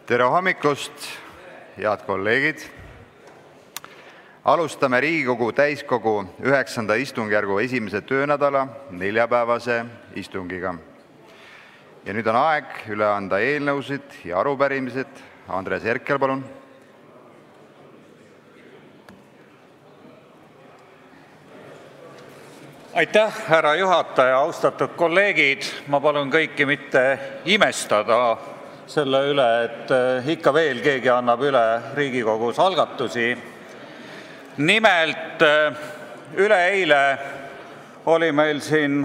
Tere hommikust, head kolleegid! Alustame Riigikogu täiskogu 9. istungjärgu 1. töönädala neljapäevase istungiga. Ja nüüd on aeg üle anda eelnõusid ja arupärimised. Andres Herkel, palun! Aitäh, härra juhataja, austatud kolleegid! Ma palun kõiki mitte imestada selle üle, et ikka veel keegi annab üle Riigikogus algatusi. Nimelt, üleeile oli meil siin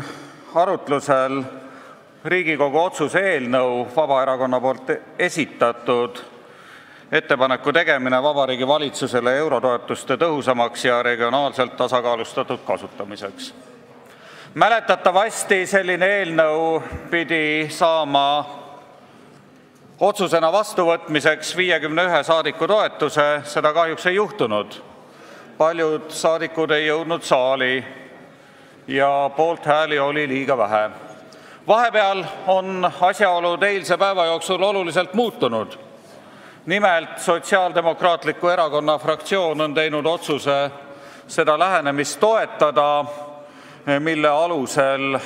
arutlusel Riigikogu otsuse eelnõu Vabaerakonna poolt esitatud ettepaneku tegemine Vabariigi Valitsusele eurotoetuste tõhusamaks ja regionaalselt tasakaalustatud kasutamiseks. Mäletatavasti selline eelnõu pidi saama otsusena vastuvõtmiseks 51 saadiku toetuse, seda kahjuks ei juhtunud. Paljud saadikud ei jõudnud saali ja poolthääli oli liiga vähe. Vahepeal on asjaolud eilse päeva jooksul oluliselt muutunud. Nimelt, Sotsiaaldemokraatliku Erakonna fraktsioon on teinud otsuse seda lähenemist toetada, mille alusel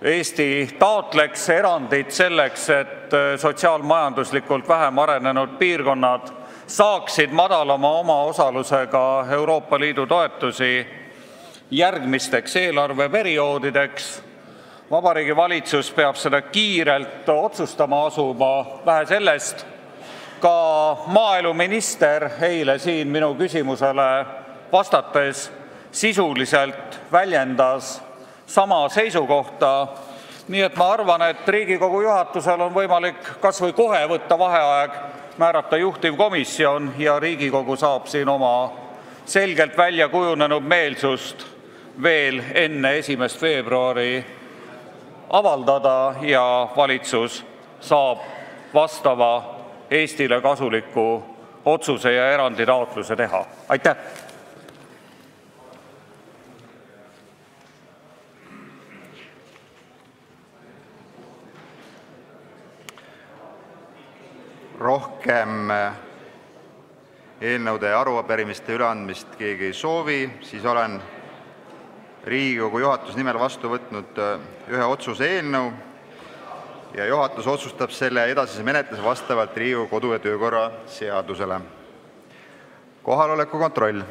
Eesti taotleks erandit selleks, et sotsiaalmajanduslikult vähem arenenud piirkonnad saaksid madalama omaosalusega Euroopa Liidu toetusi järgmisteks eelarveperioodideks. Vabariigi Valitsus peab seda kiirelt otsustama asuma, vähe sellest, ka maaeluminister eile siin minu küsimusele vastates sisuliselt väljendas sama seisukohta, nii et ma arvan, et Riigikogu juhatusel on võimalik kas või kohe võtta vaheaeg, määrata juhtivkomisjon ja Riigikogu saab siin oma selgelt välja kujunenud meelsust veel enne 1. veebruari avaldada ja valitsus saab vastava Eestile kasuliku otsuse ja eranditaotluse teha. Aitäh! Rohkem eelnõude ja arupärimiste üleandmist keegi ei soovi, siis olen Riigikogu juhatuse nimel vastu võtnud ühe otsuse eelnõu ja juhatus otsustab selle edasise menetluse vastavalt Riigikogu kodu- ja töökorra seadusele. Kohaloleku kontroll.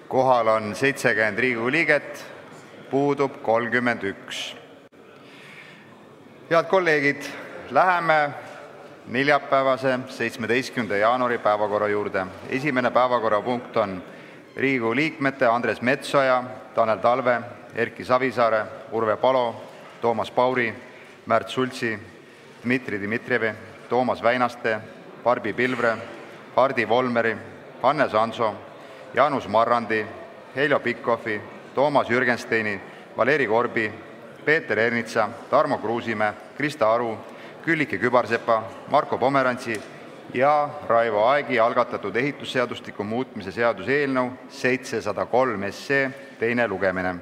Kohal on 70 Riigikogu liiget, puudub 31. Head kolleegid, läheme neljapäevase 17. jaanuari päevakorra juurde. Esimene päevakorrapunkt on Riigikogu liikmete Andres Metsoja, Tanel Talve, Erki Savisaare, Urve Palo, Toomas Pauri, Märt Sultsi, Dmitri Dmitrijevi, Toomas Väinaste, Barbi Pilvre, Hardi Volmeri, Hannes Hanso, Jaanus Marrandi, Heljo Pikhofi, Toomas Jürgensteini, Valeri Korbi, Peeter Ernitsa, Tarmo Kruusimäe, Krista Aru, Külliki Kübarsepa, Marko Pomerantsi ja Raivo Aegi algatatud ehitusseadustiku muutmise seaduse eelnõu 703 teine lugemine.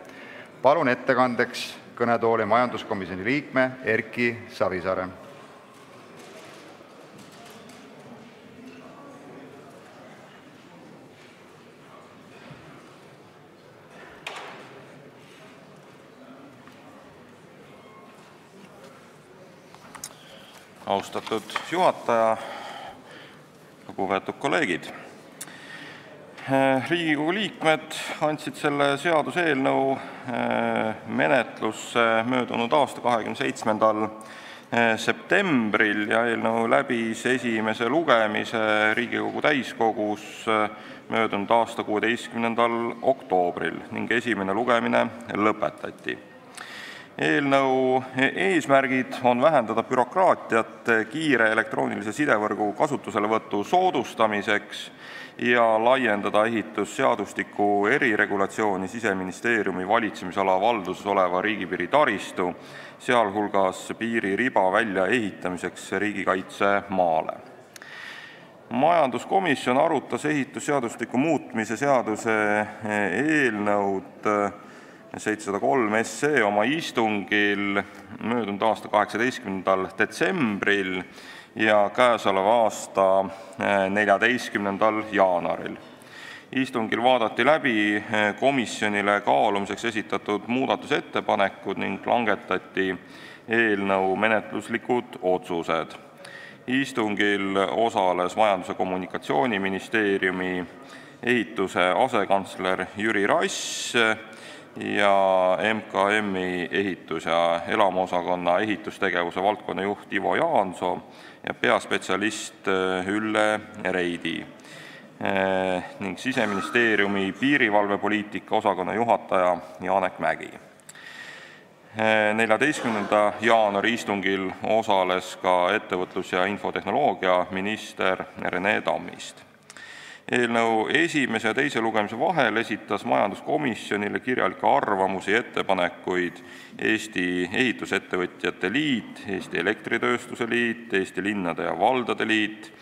Palun ettekandeks kõnetooli majanduskomisjoni liikme Erki Savisaare. Austatud juhataja, lugupeetud kolleegid! Riigikogu liikmed andsid selle seaduseelnõu menetlusse möödunud aasta 27. septembril ja eelnõu läbis esimese lugemise Riigikogu täiskogus möödunud aasta 16. oktoobril ning esimene lugemine lõpetati. Eelnõu eesmärgid on vähendada bürokraatiat kiire elektroonilise sidevõrgu kasutuselevõtu soodustamiseks ja laiendada ehitusseadustiku eriregulatsiooni Siseministeeriumi valitsemisala valduses oleva riigipiiri taristu, sealhulgas piiririba väljaehitamiseks riigikaitsemaale. Majanduskomisjon arutas ehitusseadustiku muutmise seaduse eelnõud 703 oma istungil möödunud aasta 18. detsembril ja käesoleva aasta 14. jaanuaril. Istungil vaadati läbi komisjonile kaalumiseks esitatud muudatusettepanekud ning langetati eelnõu menetluslikud otsused. Istungil osales Majandus- ja Kommunikatsiooniministeeriumi ehituse asekantsler Jüri Rass ja MKM-i ehitus- ja elamuosakonna ehitustegevuse valdkonnajuht Ivo Jaansoo ja peaspetsialist Ülle Reidi ning Siseministeeriumi piirivalvepoliitika osakonna juhataja Janek Mägi. 14. jaanuari istungil osales ka ettevõtlus- ja infotehnoloogia minister Rene Tammist. Eelnõu esimese ja teise lugemise vahel esitas majanduskomisjonile kirjalikke arvamusi ja ettepanekuid Eesti Ehitusettevõtjate Liit, Eesti Elektritööstuse Liit, Eesti Linnade ja Valdade Liit,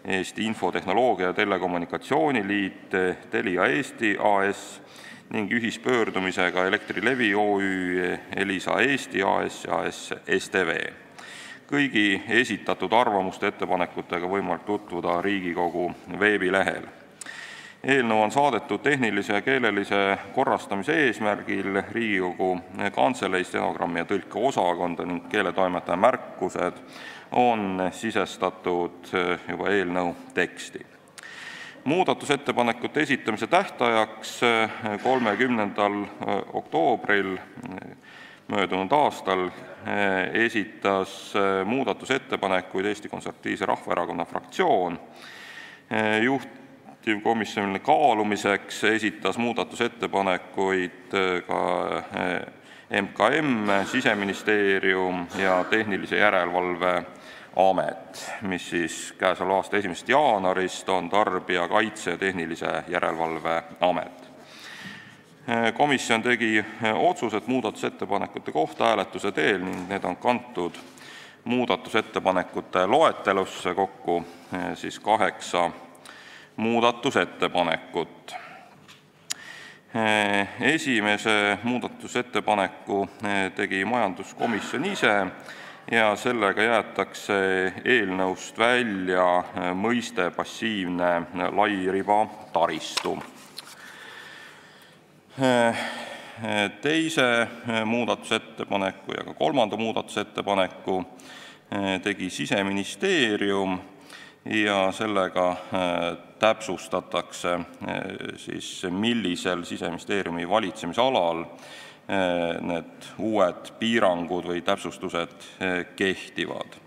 Eesti Infotehnoloogia ja Telekommunikatsiooni Liit, Telia Eesti AS ning ühispöördumisega Elektrilevi OÜ, Elisa Eesti AS ja STV. Kõigi esitatud arvamuste ettepanekutega võimalik tutvuda Riigikogu veebilehel. Eelnõu on saadetud tehnilise ja keelelise korrastamise eesmärgil Riigikogu Kantselei stenogrammi- ja tõlkeosakonda ning keeletoimetaja märkused on sisestatud juba eelnõu teksti. Muudatusettepanekute esitamise tähtajaks 30. oktoobril möödunud aastal esitas muudatusettepanekuid Eesti Konservatiivse Rahvaerakonna fraktsioon. Juhtivkomisjonile kaalumiseks esitas muudatusettepanekuid ka MKM, Siseministeerium ja Tehnilise Järelevalve Amet, mis siis käesoleva aasta 1. jaanuarist on Tarbijakaitse ja Tehnilise Järelevalve Amet. Komisjon tegi otsused muudatusettepanekute kohta hääletuse teel ning need on kantud muudatusettepanekute loetelusse, kokku siis 8 muudatusettepanekut. Esimese muudatusettepaneku tegi majanduskomisjon ise ja sellega jäetakse eelnõust välja mõiste passiivne lairibataristu. Teise muudatusettepaneku ja ka kolmanda muudatusettepaneku tegi Siseministeerium ja sellega täpsustatakse siis, millisel Siseministeeriumi valitsemisalal need uued piirangud või täpsustused kehtivad.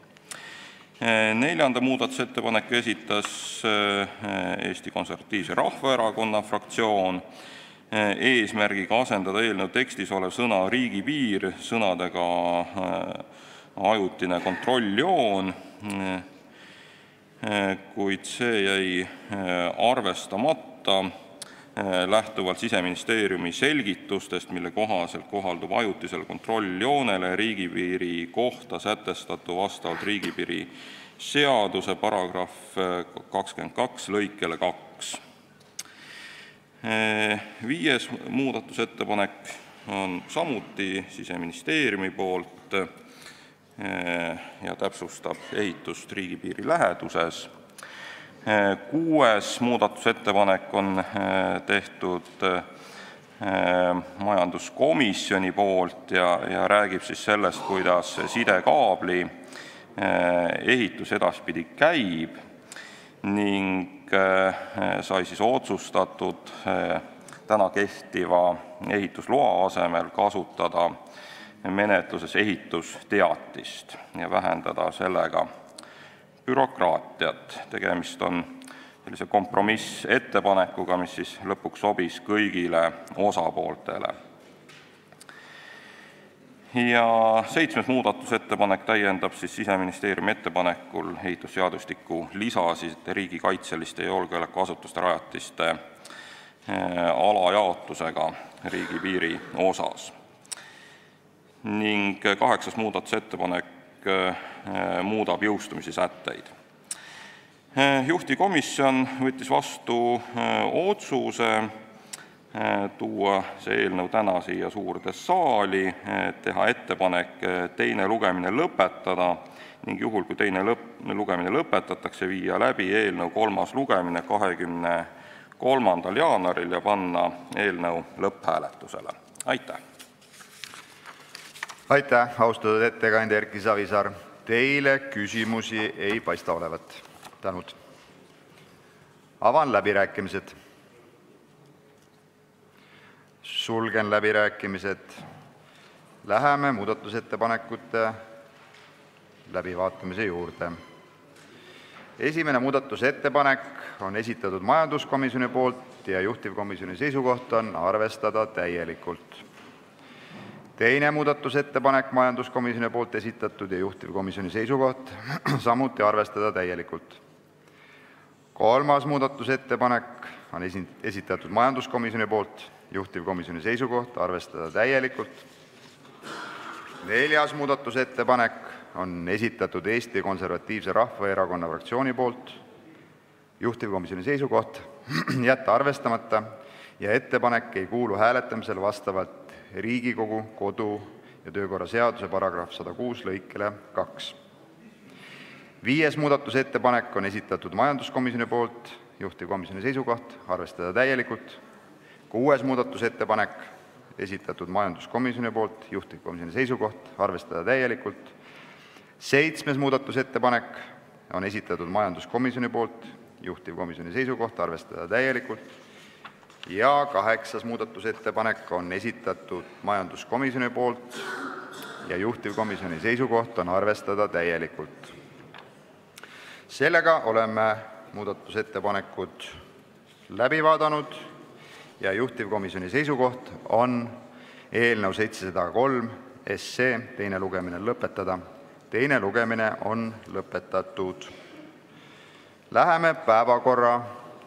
Neljanda muudatusettepaneku esitas Eesti Konservatiivse Rahvaerakonna fraktsioon eesmärgiga asendada eelnõu tekstis olev sõna riigipiir sõnadega ajutine kontrolljoon, kuid see jäi arvestamata lähtuvalt Siseministeeriumi selgitustest, mille kohaselt kohaldub ajutisele kontrolljoonele riigipiiri kohta sätestatu vastavalt riigipiiri seaduse paragrahv 22 lõikele 2. Viies muudatusettepanek on samuti Siseministeeriumi poolt ja täpsustab ehitust riigipiiri läheduses. 6. muudatusettepanek on tehtud majanduskomisjoni poolt ja räägib siis sellest, kuidas sidekaabli ehitus edaspidi käib ning sai siis otsustatud täna kehtiva ehitusloa asemel kasutada menetluses ehitusteatist ja vähendada sellega bürokraatiat. Tegemist on sellise kompromissettepanekuga, mis siis lõpuks sobis kõigile osapooltele. Ja 7. muudatusettepanek täiendab siis Siseministeeriumi ettepanekul ehitusseadustiku lisasid riigikaitseliste ja julgeolekuasutuste rajatiste alajaotusega riigipiiri osas. Ning 8. muudatusettepanek muudab jõustumise sätteid. Juhtivkomisjon võttis vastu otsuse tuua see eelnõu täna siia suurde saali, teha ettepanek teine lugemine lõpetada ning juhul, kui teine lugemine lõpetatakse, viia läbi eelnõu 3. lugemine 23. jaanuaril ja panna eelnõu lõpphääletusele. Aitäh! Aitäh, austatud ettekandja Erki Savisaar! Teile küsimusi ei paista olevat. Tänud! Avan läbirääkimised. Sulgen läbirääkimised. Läheme muudatusettepanekute läbivaatamise juurde. Esimene muudatusettepanek on esitatud majanduskomisjoni poolt ja juhtivkomisjoni seisukoht on arvestada täielikult. Teine muudatusettepanek majanduskomisjoni poolt esitatud ja juhtivkomisjoni seisukoht samuti arvestada täielikult. Kolmas muudatusettepanek on esitatud majanduskomisjoni poolt, juhtivkomisjoni seisukoht arvestada täielikult. Neljas muudatusettepanek on esitatud Eesti Konservatiivse Rahvaerakonna fraktsiooni poolt, juhtivkomisjoni seisukoht jätta arvestamata ja ettepanek ei kuulu hääletamisel vastavalt Riigikogu kodu- ja töökorra seaduse paragrahv 106 lõikele 2. Viies muudatusettepanek on esitatud majanduskomisjoni poolt, juhtivkomisjoni seisukoht arvestada täielikult. Kuues muudatusettepanek esitatud majanduskomisjoni poolt, juhtivkomisjoni seisukoht arvestada täielikult. 7. muudatusettepanek on esitatud majanduskomisjoni poolt, juhtivkomisjoni seisukoht arvestada täielikult. Ja 8. muudatusettepanek on esitatud majanduskomisjoni poolt ja juhtivkomisjoni seisukoht on arvestada täielikult. Sellega oleme muudatusettepanekud läbi vaadanud ja juhtivkomisjoni seisukoht on eelnõu 703 teine lugemine lõpetada. Teine lugemine on lõpetatud. Läheme päevakorra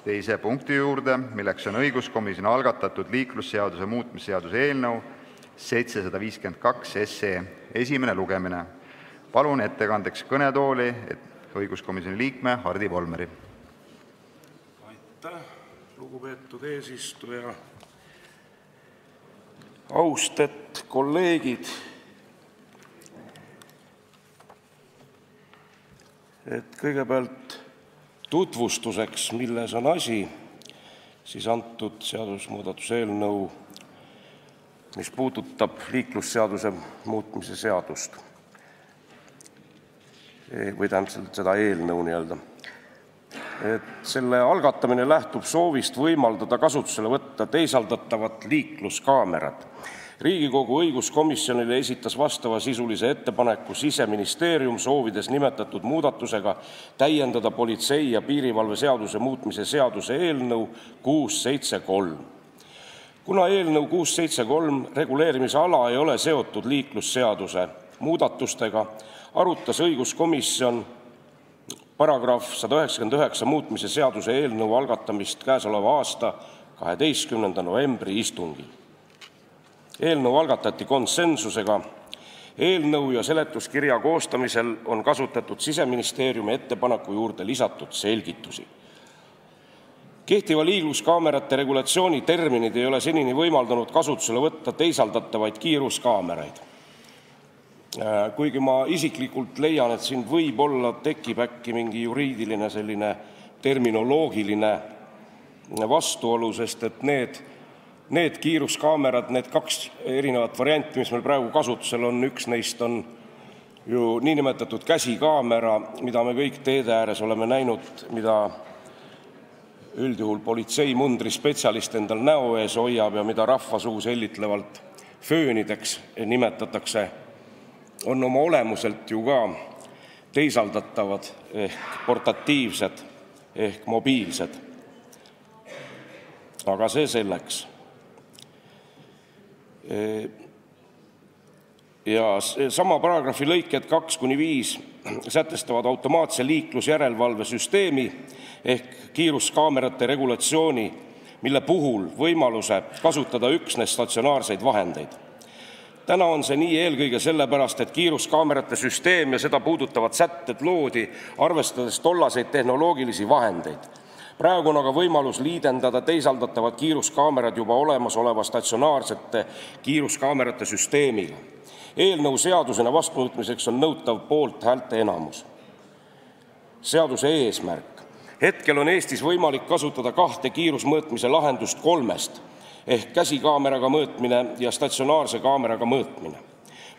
teise punkti juurde, milleks on õiguskomisjoni algatatud liiklusseaduse muutmise seaduse eelnõu 752 esimene lugemine. Palun ettekandeks kõnetooli õiguskomisjoni liikme Hardi Volmeri. Aitäh, lugupeetud eesistuja. Austet kolleegid. Kõigepealt tutvustuseks, milles on asi, siis antud seadusmuudatuse eelnõu, mis puudutab liiklusseaduse muutmise seadust või tähendab seda eelnõu nii-öelda. Selle algatamine lähtub soovist võimaldada kasutusele võtta teisaldatavad liikluskaamerad. Riigikogu õiguskomisjonile esitas vastavasisulise ettepaneku Siseministeerium, soovides nimetatud muudatusega täiendada politsei- ja piirivalve seaduse muutmise seaduse eelnõu 673. Kuna eelnõu 673 reguleerimisala ei ole seotud liiklusseaduse muudatustega, arutas õiguskomisjon paragrahv 199 muutmise seaduse eelnõu algatamist käesoleva aasta 12. novembri istungil. Eelnõu algatati konsensusega. Eelnõu ja seletuskirja koostamisel on kasutatud Siseministeeriumi ettepaneku juurde lisatud selgitusi. Kehtiva liikluskaamerate regulatsiooni terminid ei ole senini võimaldanud kasutusele võtta teisaldatavaid kiiruskaameraid. Kuigi ma isiklikult leian, et siin võib-olla tekib äkki mingi juriidiline selline terminoloogiline vastuolu, sest et need kiiruskaamerad, need kaks erinevat varianti, mis meil praegu kasutusel on, üks neist on ju niinimetatud käsikaamera, mida me kõik teede ääres oleme näinud, mida üldjuhul politseimundri spetsialist endal näo ees hoiab ja mida rahvasuus hellitlevalt föönideks nimetatakse, on oma olemuselt ju ka teisaldatavad ehk portatiivsed ehk mobiilsed. Aga see selleks. Ja sama paragrahvi lõiked 2–5 sätestavad automaatse liiklusjärelevalve süsteemi ehk kiiruskaamerate regulatsiooni, mille puhul võimaluse kasutada üksnes statsionaarseid vahendeid. Täna on see nii eelkõige sellepärast, et kiiruskaamerate süsteem ja seda puudutavad sätted loodi, arvestades tollaseid tehnoloogilisi vahendeid. Praegu on aga võimalus liidendada teisaldatavad kiiruskaamerad juba olemasoleva statsionaarsete kiiruskaamerate süsteemiga. Eelnõu seadusena vastuvõtmiseks on nõutav poolthäälte enamus. Seaduse eesmärk. Hetkel on Eestis võimalik kasutada 2 kiirusmõõtmise lahendust 3 ehk käsikaameraga mõõtmine ja statsionaarse kaameraga mõõtmine.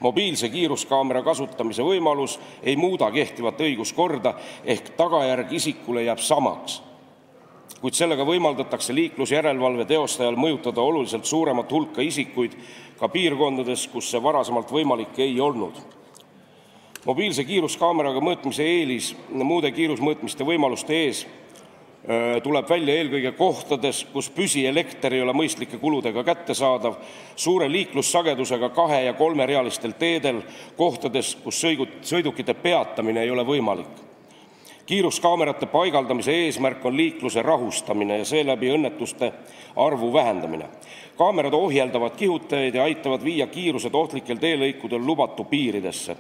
Mobiilse kiiruskaamera kasutamise võimalus ei muuda kehtivat õiguskorda ehk tagajärg isikule jääb samaks, kuid sellega võimaldatakse liiklusjärelevalve teostajal mõjutada oluliselt suuremat hulka isikuid ka piirkondades, kus see varasemalt võimalik ei olnud. Mobiilse kiiruskaameraga mõõtmise eelis muude kiirusmõõtmiste võimaluste ees tuleb välja eelkõige kohtades, kus püsielekter ei ole mõistlike kuludega kättesaadav, suure liiklussagedusega 2- ja 3-realistel teedel, kohtades, kus sõidukite peatamine ei ole võimalik. Kiiruskaamerate paigaldamise eesmärk on liikluse rahustamine ja seeläbi õnnetuste arvu vähendamine. Kaamerad ohjeldavad kihutajaid ja aitavad viia kiirused ohtlikel teelõikudel lubatu piiridesse.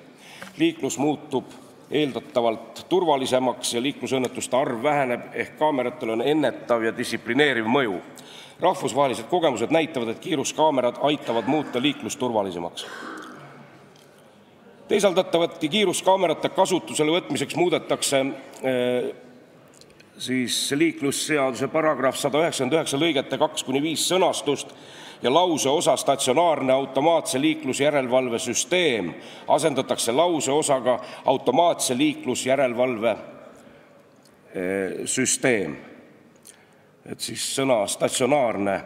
Liiklus muutub eeldatavalt turvalisemaks ja liiklusõnnetuste arv väheneb ehk kaameratel on ennetav ja distsiplineeriv mõju. Rahvusvahelised kogemused näitavad, et kiiruskaamerad aitavad muuta liiklusturvalisemaks. Teisaldatavate kiiruskaamerate kasutusele võtmiseks muudetakse liiklusseaduse paragrahv 199 lõigete 2–5 sõnastust ja lauseosa statsionaarne automaatse liiklusjärelevalve süsteem asendatakse lauseosaga automaatse liiklusjärelevalve süsteem. Et siis sõna statsionaarne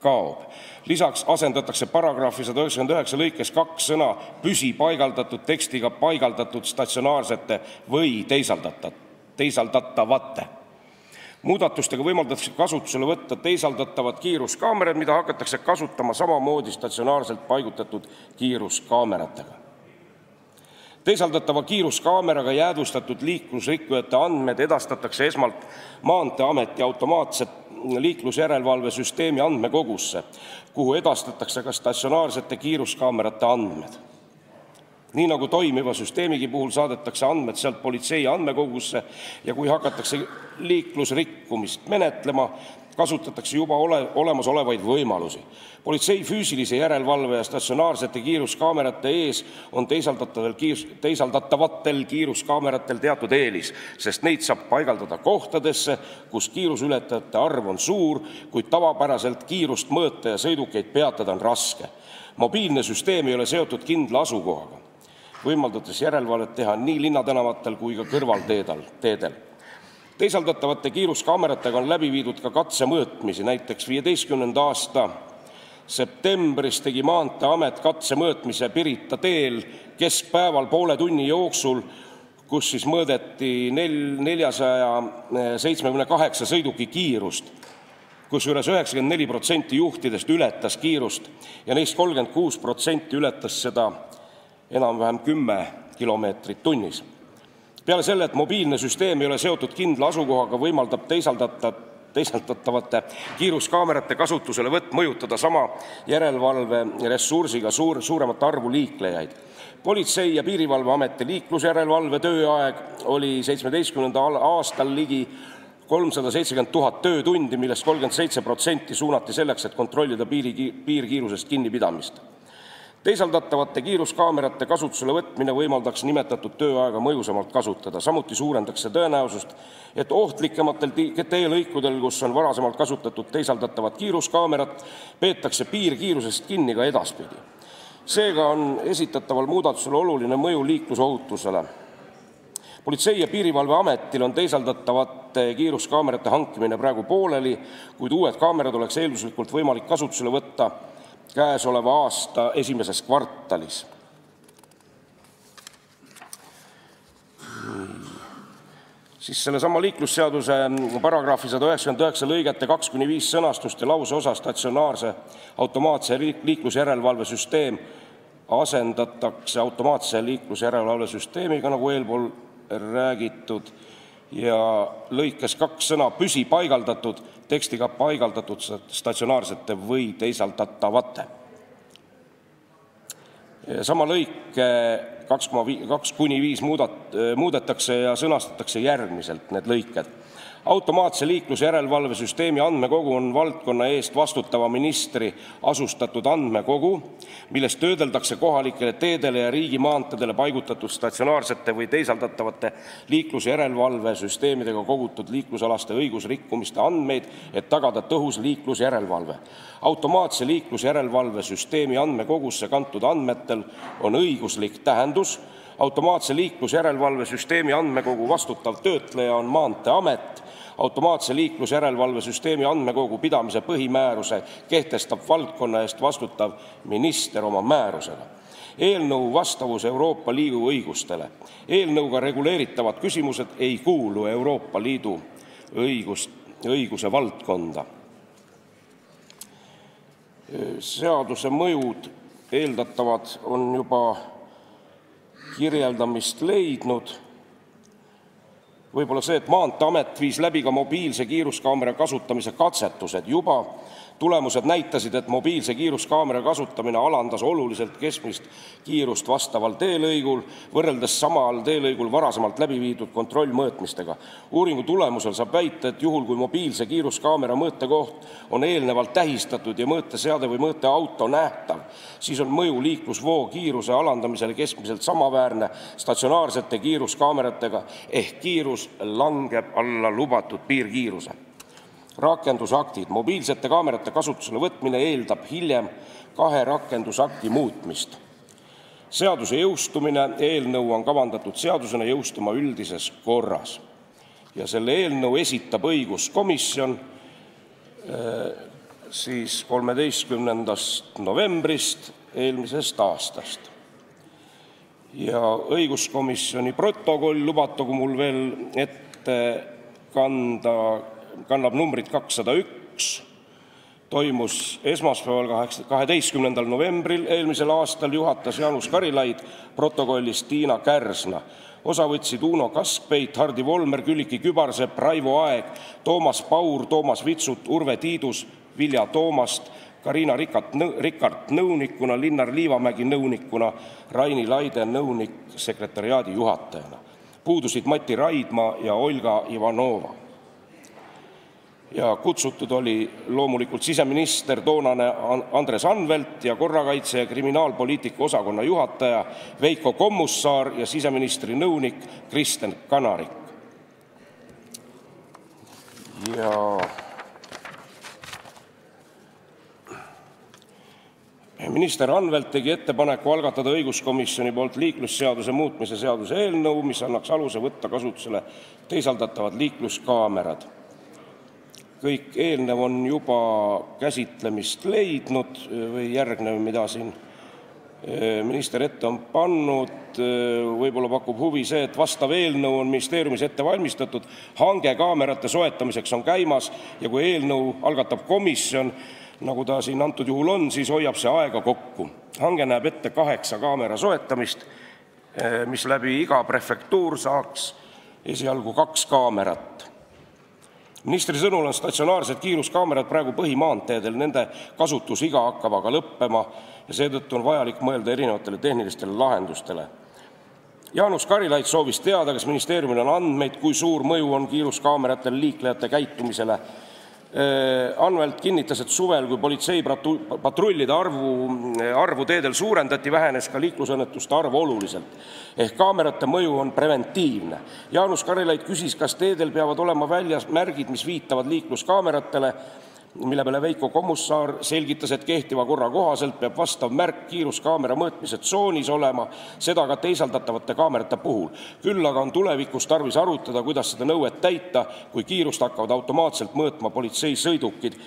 kaob. Lisaks asendatakse paragrahvi 199 lõikes 2 sõna püsipaigaldatud tekstiga paigaldatud statsionaarsete või teisaldatavate. Muudatustega võimaldatakse kasutusele võtta teisaldatavad kiiruskaamerad, mida hakatakse kasutama samamoodi statsionaarselt paigutatud kiiruskaameratega. Teisaldatava kiiruskaameraga jäädvustatud liiklusrikkujate andmed edastatakse esmalt Maanteeameti automaatse liiklusjärelevalve süsteemi andmekogusse, kuhu edastatakse ka statsionaarsete kiiruskaamerate andmed. Nii nagu toimiva süsteemigi puhul saadetakse andmed sealt politsei andmekogusse ja kui hakatakse liiklusrikkumist menetlema, kasutatakse juba olemasolevaid võimalusi. Politsei füüsilise järelevalve ja statsionaarsete kiiruskaamerate ees on teisaldatavatel kiiruskaameratel teatud eelis, sest neid saab paigaldada kohtadesse, kus kiirusületajate arv on suur, kuid tavapäraselt kiirust mõõta ja sõidukeid peatada on raske. Mobiilne süsteem ei ole seotud kindla asukohaga, võimaldades järelevalvet teha nii linnatänavatel kui ka kõrvalteedel. Teisaldatavate kiiruskaameratega on läbi viidud ka katsemõõtmisi, näiteks 15. aasta septembris tegi Maanteeamet katsemõõtmise Pirita teel keskpäeval poole tunni jooksul, kus siis mõõdeti 478 sõiduki kiirust, kusjuures 94% juhtidest ületas kiirust ja neist 36% ületas seda enam-vähem 10 kilomeetrit tunnis. Peale selle, et mobiilne süsteem ei ole seotud kindla asukohaga, võimaldab teisaldatavate kiiruskaamerate kasutusele võtt mõjutada sama järelevalve ressursiga suuremat arvu liiklejaid. Politsei- ja Piirivalveameti liiklusjärelevalve tööaeg oli 17. aastal ligi 370 000 töötundi, millest 37% suunati selleks, et kontrollida piirkiirusest kinnipidamist. Teisaldatavate kiiruskaamerate kasutusele võtmine võimaldaks nimetatud tööaega mõjusamalt kasutada. Samuti suurendaks see tõenäosust, et ohtlikematel teelõikudel, kus on varasemalt kasutatud teisaldatavat kiiruskaamerat, peetakse piirkiirusest kinni ka edaspidi. Seega on esitataval muudatusel oluline mõju liiklusohutusele. Politsei- ja Piirivalveametil on teisaldatavate kiiruskaamerate hankimine praegu pooleli, kuid uued kaamerad oleks eelduslikult võimalik kasutusele võtta käesoleva aasta esimeses kvartalis. Siis sellesama liiklusseaduse paragrahvi 199 lõigete 2–5 sõnastust ja lauseosa statsionaarse automaatse liiklusjärelevalvesüsteem asendatakse automaatse liiklusjärelevalvesüsteemiga, nagu eelpool räägitud, ja lõikes 2 sõna püsipaigaldatud tekstiga paigaldatud statsionaarsete või teisaldatavate. Sama lõike 2–5 muudetakse ja sõnastatakse järgmiselt need lõiked. Automaatse liiklusjärelevalvesüsteemi andmekogu on valdkonna eest vastutava ministri asustatud andmekogu, milles töödeldakse kohalikele teedele ja riigimaanteedele paigutatud statsionaarsete või teisaldatavate liiklusjärelevalvesüsteemidega kogutud liiklusalaste õigusrikkumiste andmeid, et tagada tõhus liiklusjärelevalve. Automaatse liiklusjärelevalvesüsteemi andmekogusse kantud andmetel on õiguslik tähendus. Automaatse liiklusjärelevalvesüsteemi andmekogu vastutav töötleja on Maanteeamet. Automaatse liiklusjärelevalvesüsteemi andmekogu pidamise põhimääruse kehtestab valdkonna eest vastutav minister oma määrusega. Eelnõu vastavus Euroopa Liidu õigustele. Eelnõuga reguleeritavad küsimused ei kuulu Euroopa Liidu õiguse valdkonda. Seaduse mõjud eeldatavad on juba kirjeldamist leidnud. Võib-olla see, et Maanteeamet viis läbi ka mobiilse kiiruskaamera kasutamise katsetused juba. Tulemused näitasid, et mobiilse kiiruskaamera kasutamine alandas oluliselt keskmist kiirust vastaval teelõigul, võrreldes samal teelõigul varasemalt läbi viidud kontrollmõõtmistega. Uuringu tulemusel saab väita, et juhul, kui mobiilse kiiruskaamera mõõtekoht on eelnevalt tähistatud ja mõõteseade või mõõteauto nähtav, siis on mõju liiklusvoo kiiruse alandamisele keskmiselt samaväärne statsionaarsete kiiruskaameratega ehk kiirus langeb alla lubatud piirkiiruse. Rakendusaktid. Mobiilsete kaamerate kasutusele võtmine eeldab hiljem 2 rakendusakti muutmist. Seaduse jõustumine. Eelnõu on kavandatud seadusena jõustuma üldises korras. Ja selle eelnõu esitab õiguskomisjon siis 13. novembrist eelmisest aastast. Ja õiguskomisjoni protokoll, lubatagu mul veel ette kannab numbrit 201, toimus esmaspäeval 12. novembril eelmisel aastal, juhatas Jaanus Karilaid, protokollis Tiina Kärsna. Osa võtsid Uno Kaskpeit, Hardi Volmer, Külliki Kübarsepp, Raivo Aeg, Toomas Paur, Toomas Vitsut, Urve Tiidus, Vilja Toomast, Karina Rikart nõunikuna, Linnar Liivamägi nõunikuna, Raini Laide nõunik sekretariaadi juhatajana. Puudusid Mati Raidma ja Olga Ivanova. Ja kutsutud oli loomulikult siseminister toonane Andres Anvelt ja korrakaitse- ja kriminaalpoliitika osakonna juhataja Veiko Kommussaar ja siseministri nõunik Kristen Kanarik. Ja minister Anvelt tegi ettepaneku algatada õiguskomisjoni poolt liiklusseaduse muutmise seaduse eelnõu, mis annaks aluse võtta kasutusele teisaldatavad liikluskaamerad. Kõik eelnev on juba käsitlemist leidnud või järgnev, mida siin minister ette on pannud. Võib-olla pakub huvi see, et vastav eelnõu on ministeeriumis ette valmistatud, hange kaamerate soetamiseks on käimas ja kui eelnõu algatab komisjon, nagu ta siin antud juhul on, siis hoiab see aega kokku. Hange näeb ette 8 kaamera soetamist, mis läbi iga prefektuur saaks esialgu 2 kaamerat. Ministri sõnul on statsionaarsed kiiruskaamerad praegu põhimaanteedel, nende kasutusiga hakkab aga lõppema ja seetõttu on vajalik mõelda erinevatele tehnilistele lahendustele. Jaanus Karilaid soovis teada, kas ministeeriumil on andmeid, kui suur mõju on kiiruskaameratel liiklejate käitumisele. Anvelt kinnitas, et suvel, kui politseipatrullide arvu teedel suurendati, vähenes ka liiklusõnnetuste arv oluliselt. Ehk kaamerate mõju on preventiivne. Jaanus Karilaid küsis, kas teedel peavad olema väljas märgid, mis viitavad liikluskaameratele, mille peale Veiko Kommussaar selgitas, et kehtiva korra kohaselt peab vastav märk kiiruskaamera mõõtmise tsoonis olema, seda ka teisaldatavate kaamerate puhul. Küll aga on tulevikus tarvis arutada, kuidas seda nõuet täita, kui kiirust hakkavad automaatselt mõõtma politseisõidukid.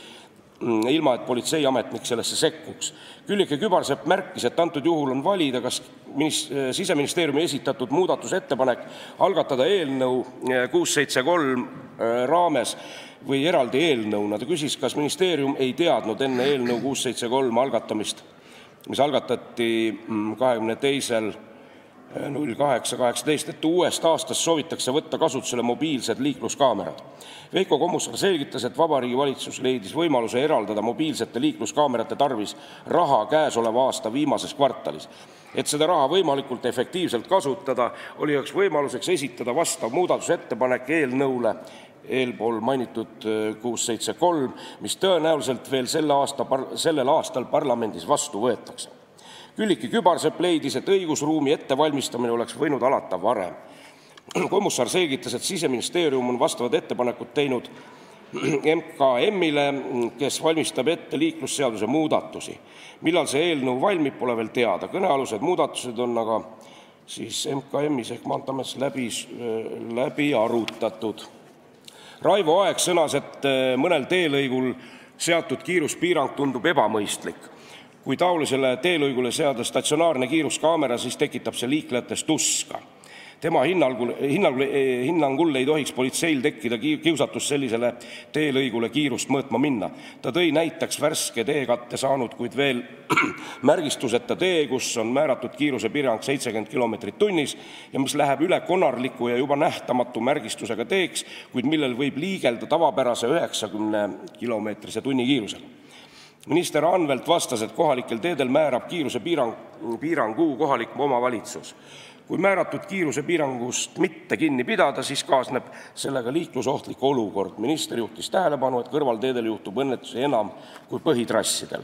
ilma et politseiametnik sellesse sekkuks. Küllike Kübarsepp märkis, et antud juhul on valida, kas Siseministeeriumi esitatud muudatusettepanek algatada eelnõu 673 raames või eraldi eelnõuna. Ta küsis, kas ministeerium ei teadnud enne eelnõu 673 algatamist, mis algatati 22.08.18, et uuest aastast soovitakse võtta kasutusele mobiilsed liikluskaamerad. Veiko Kommusaar selgitas, et Vabariigi Valitsus leidis võimaluse eraldada mobiilsete liikluskaamerate tarvis raha käesoleva aasta viimases kvartalis. Et seda raha võimalikult efektiivselt kasutada, oli üheks võimaluseks esitada vastav muudatusettepanek eelnõule eelpool mainitud 673, mis tõenäoliselt veel sellel aastal parlamendis vastu võetakse. Külliki Kübarsepp leidis, et õigusruumi ettevalmistamine oleks võinud alata varem. Kommusaar selgitas, et Siseministeerium on vastavad ettepanekud teinud MKM-ile, kes valmistab ette liiklusseaduse muudatusi. Millal see eelnõu valmib, pole veel teada. Kõnealused muudatused on aga siis MKM-is ehk Maanteeametis läbi arutatud. Raivo Aeg sõnas, et mõnel teelõigul seatud kiiruspiirang tundub ebamõistlik. Kui taolisele teelõigule seada statsionaarne kiiruskaamera, siis tekitab see liiklejates tuska. Tema hinnangul ei tohiks politseil tekkida kiusatus sellisele teelõigule kiirust mõõtma minna. Ta tõi näiteks värske teekatte saanud, kuid veel märgistuseta tee, kus on määratud kiirusepiirang 70 km/h ja mis läheb üle konarliku ja juba nähtamatu märgistusega teeks, kuid millel võib liigelda tavapärase 90 km/h kiirusel. Minister Anvelt vastas, et kohalikel teedel määrab kiirusepiirangu kohalik omavalitsus. Kui määratud kiirusepiirangust mitte kinni pidada, siis kaasneb sellega liiklusohtlik olukord. Minister juhtis tähelepanu, et kõrvalteedel juhtub õnnetusi enam kui põhitrassidel.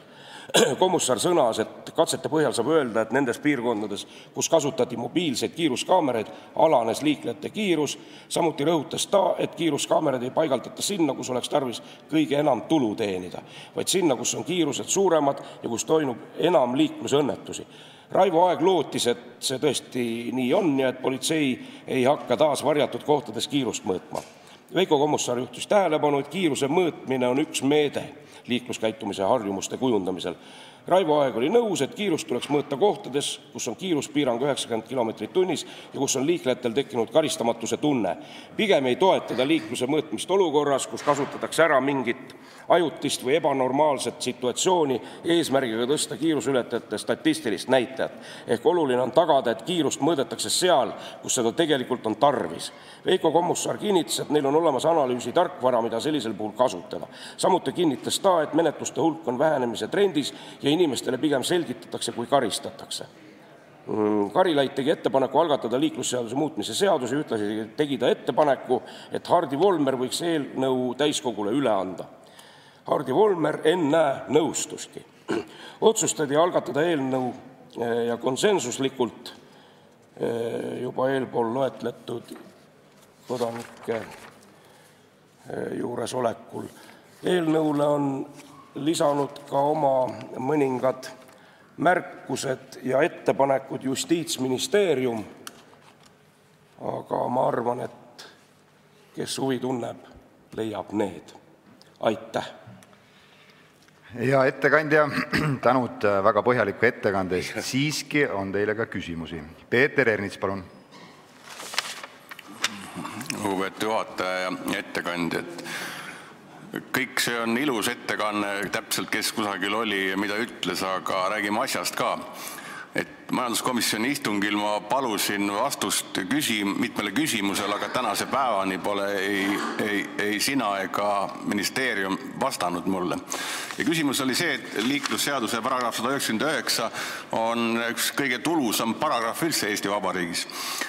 Kommusaar sõnas, et katsete põhjal saab öelda, et nendes piirkondades, kus kasutati mobiilseid kiiruskaameraid, alanes liiklejate kiirus. Samuti rõhutas ta, et kiiruskaamerad ei paigaldata sinna, kus oleks tarvis kõige enam tulu teenida, vaid sinna, kus on kiirused suuremad ja kus toimub enam liiklusõnnetusi. Raivo Aeg lootis, et see tõesti nii on ja et politsei ei hakka taas varjatud kohtades kiirust mõõtma. Veiko Kommusaar juhtis tähelepanu, et kiiruse mõõtmine on üks meede liikluskäitumise harjumuste kujundamisel. Raivo Aeg oli nõus, et kiirust tuleks mõõta kohtades, kus on kiiruspiirang 90 km/h ja kus on liiklejatel tekkinud karistamatuse tunne. Pigem ei toetada liikluse mõõtmist olukorras, kus kasutatakse ära mingit ajutist või ebanormaalset situatsiooni eesmärgiga tõsta kiiruseületajate statistilist näitajat. Ehk oluline on tagada, et kiirust mõõdetakse seal, kus seda tegelikult on tarvis. Veiko Kommusaar kinnitas, et neil on olemas analüüsi tarkvara, mida sellisel puhul kasutada. Samuti kinnitas ta, et menetluste hulk on vähenemise trendis ja inimestele pigem selgitatakse, kui karistatakse. Karilaid tegi ettepaneku algatada liiklusseaduse muutmise seaduse, ühtlasi tegi ta ettepaneku, et Hardi Volmer võiks eelnõu täiskogule üle anda. Hardi Volmer ennäe nõustuski. Otsustati algatada eelnõu ja konsensuslikult juba eelpool loetletud kodanike juuresolekul. Eelnõule on lisanud ka oma mõningad märkused ja ettepanekud Justiitsministeerium, aga ma arvan, et kes huvi tunneb, leiab need. Aitäh! Ja ettekandja, tänud väga põhjaliku ettekande eest. Siiski on teile ka küsimusi. Peeter Ernits, palun. Lugupeetud juhataja ja ettekandjad. Kõik see on ilus ettekanne, täpselt kes kusagil oli ja mida ütles, aga räägime asjast ka. Majanduskomisjoni istungil ma palusin vastust mitmele küsimusele, aga tänase päevani pole ei sina ega ministeerium vastanud mulle. Ja küsimus oli see, et liiklusseaduse paragrahv 199 on üks kõige tulusam paragrahv üldse Eesti Vabariigis.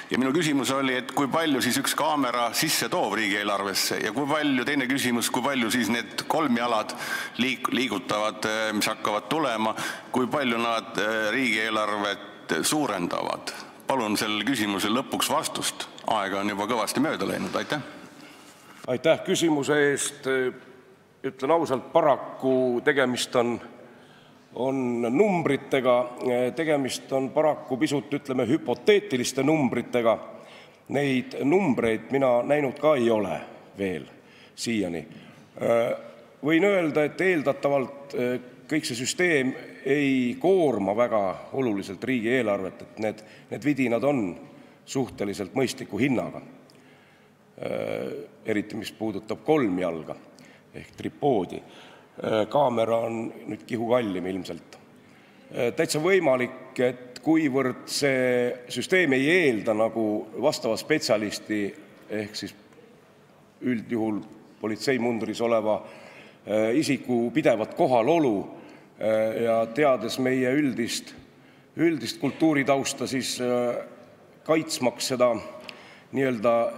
Ja minu küsimus oli, et kui palju siis üks kaamera sisse toob riigieelarvesse ja teine küsimus, kui palju siis need kolmjalad liigutavad, mis hakkavad tulema, kui palju nad riigieelarvet suurendavad. Palun selle küsimuse lõpuks vastust. Aega on juba kõvasti mööda läinud. Aitäh. Aitäh küsimuse eest. Ütlen ausalt, paraku tegemist on numbritega. Tegemist on paraku pisut, hüpoteetiliste numbritega. Neid numbreid mina näinud ka ei ole veel siiani. võin öelda, et eeldatavalt kõik see süsteem ei koorma väga oluliselt riigieelarvet, et need vidinad on suhteliselt mõistliku hinnaga, eriti mis puudutab kolmjalga ehk tripoodi. Kaamera on nüüd kihu kallim ilmselt. Täitsa võimalik, et kuivõrd see süsteem ei eelda nagu vastava spetsialisti ehk siis üldjuhul politseimunduris oleva isiku pidevat kohalolu ja teades meie üldist kultuuritausta, siis kaitsmaks seda nii-öelda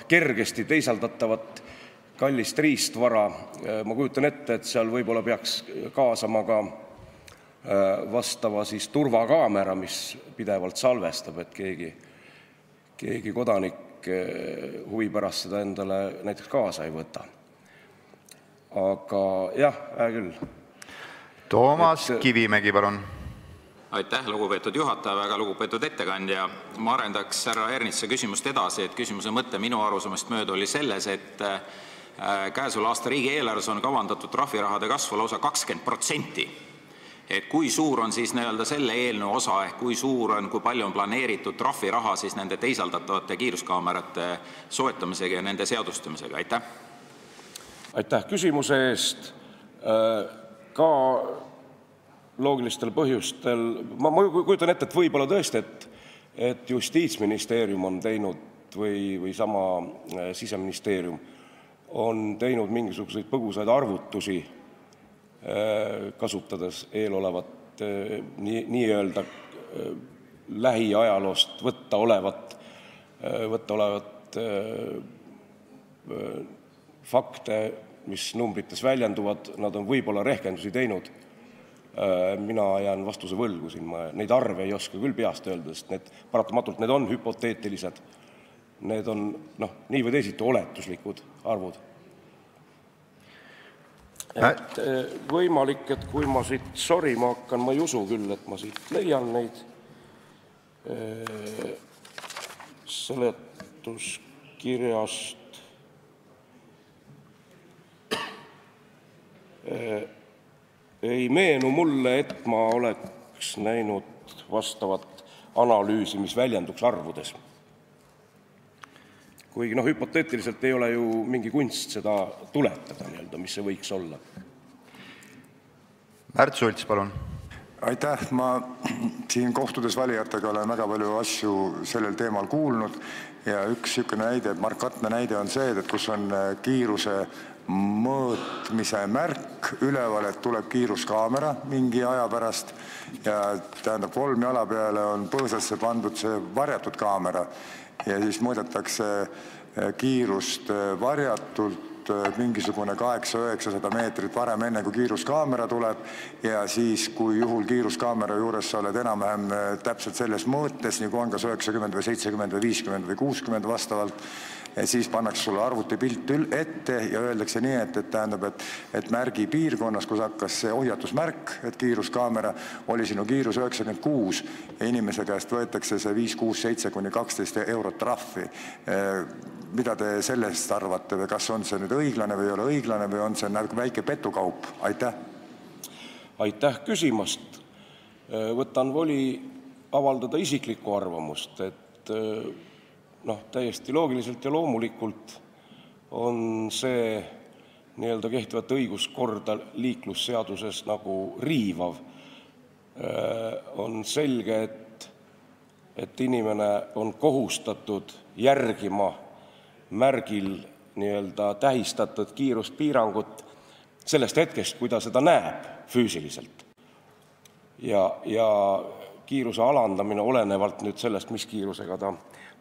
kergesti teisaldatavat kallist riistvara, ma kujutan ette, et seal võib-olla peaks kaasama ka vastava siis turvakaamera, mis pidevalt salvestab, et keegi kodanik huvi pärast seda endale näiteks kaasa ei võta. Aga jah, küll. Toomas Kivimägi, palun. Aitäh, lugupeetud juhataja, väga lugupeetud ettekandja. Ma arendaks härra Ernitsa küsimust edasi, et küsimuse mõte minu arusaamist mööda oli selles, et käesoleva aasta riigieelarves on kavandatud trahvirahade kasvu lausa 20%. Et kui suur on siis selle eelnõu osa, ehk kui palju on planeeritud trahviraha siis nende teisaldatavate kiiruskaamerate soetamisega ja nende seadustamisega? Aitäh! Aitäh küsimuse eest. Ka loogilistel põhjustel, ma kujutan ette, et võib-olla tõesti, et Justiitsministeerium on teinud või sama Siseministeerium on teinud mingisuguseid põgusaid arvutusi, kasutades eelolevat nii-öelda lähiajaloost võtta olevat fakte, mis numbrites väljenduvad, nad on võib-olla rehkendusi teinud. Mina jään vastuse võlgu siin, ma neid arve ei oska küll peast öelda, sest paratamatult need on hüpoteetilised. Need on nii või teisiti oletuslikud arvud. Et võimalik, et kui ma siit sorima hakkan, ma ei usu küll, et ma siit leian neid seletuskirjast. Ei meenu mulle, et ma oleks näinud vastavat analüüsi, mis väljenduks arvudes. Kuigi hüpoteetiliselt ei ole ju mingi kunst seda tuletada, mis see võiks olla. Märt Sults, palun. Aitäh, ma siin kohtudes valijatega olen väga palju asju sellel teemal kuulnud ja üks niisugune näide, markantne näide on see, et kus on kiiruse mõõtmise märk üleval, et tuleb kiiruskaamera mingi aja pärast ja tähendab kolmjala peale on põõsasse pandud see varjatud kaamera ja siis mõõdetakse kiirust varjatult mingisugune 800-900 meetrit varem enne, kui kiiruskaamera tuleb ja siis, kui juhul kiiruskaamera juures sa oled enam-vähem täpselt selles mõõtes, nagu on kas 90 või 70 või 50 või 60 vastavalt, siis pannakse sulle arvutipilt ette ja öeldakse nii, et tähendab, et märgi piirkonnas, kus hakkas see ohjatusmärk, et kiiruskaamera oli sinu kiirus 96 ja inimese käest võetakse see 5, 6, 7 kuni 12 eurot trahvi. Mida te sellest arvate või kas on see nüüd õiglane või ei ole õiglane või on see väike petukaup? Aitäh! Aitäh küsimast. Võtan voli avaldada isiklikku arvamust, et täiesti loogiliselt ja loomulikult on see nii-öelda kehtivat õiguskorda liiklusseaduses nagu riivav. On selge, et inimene on kohustatud järgima märgil nii-öelda tähistatud kiiruspiirangut sellest hetkest, kui ta seda näeb füüsiliselt. Ja kiiruse alandamine olenevalt nüüd sellest, mis kiirusega ta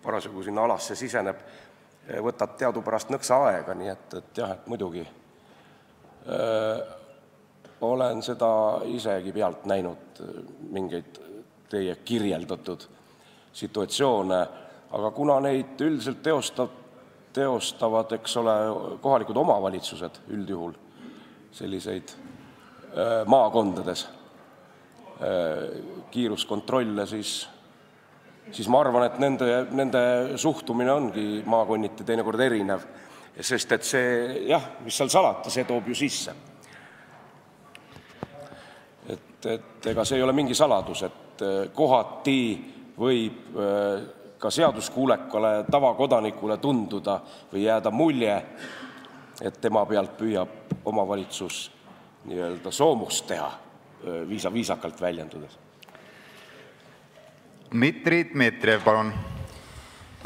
parasjagu sinna alasse siseneb, võtab teadupärast nõksa aega, nii et jah, et muidugi olen seda isegi pealt näinud mingeid teie kirjeldatud situatsioone, aga kuna neid üldiselt teostavad, eks ole, kohalikud omavalitsused üldjuhul selliseid maakondades kiiruskontrolle, siis ma arvan, et nende suhtumine ongi maakonniti teinekord erinev. sest et see, jah, mis seal salata, see toob ju sisse. Et ega see ei ole mingi saladus, et kohati võib ka seaduskuulekale tavakodanikule tunduda või jääda mulje, et tema pealt püüab omavalitsus nii-öelda soomust teha, viisakalt väljendudes. Dmitri Dmitrijev, palun.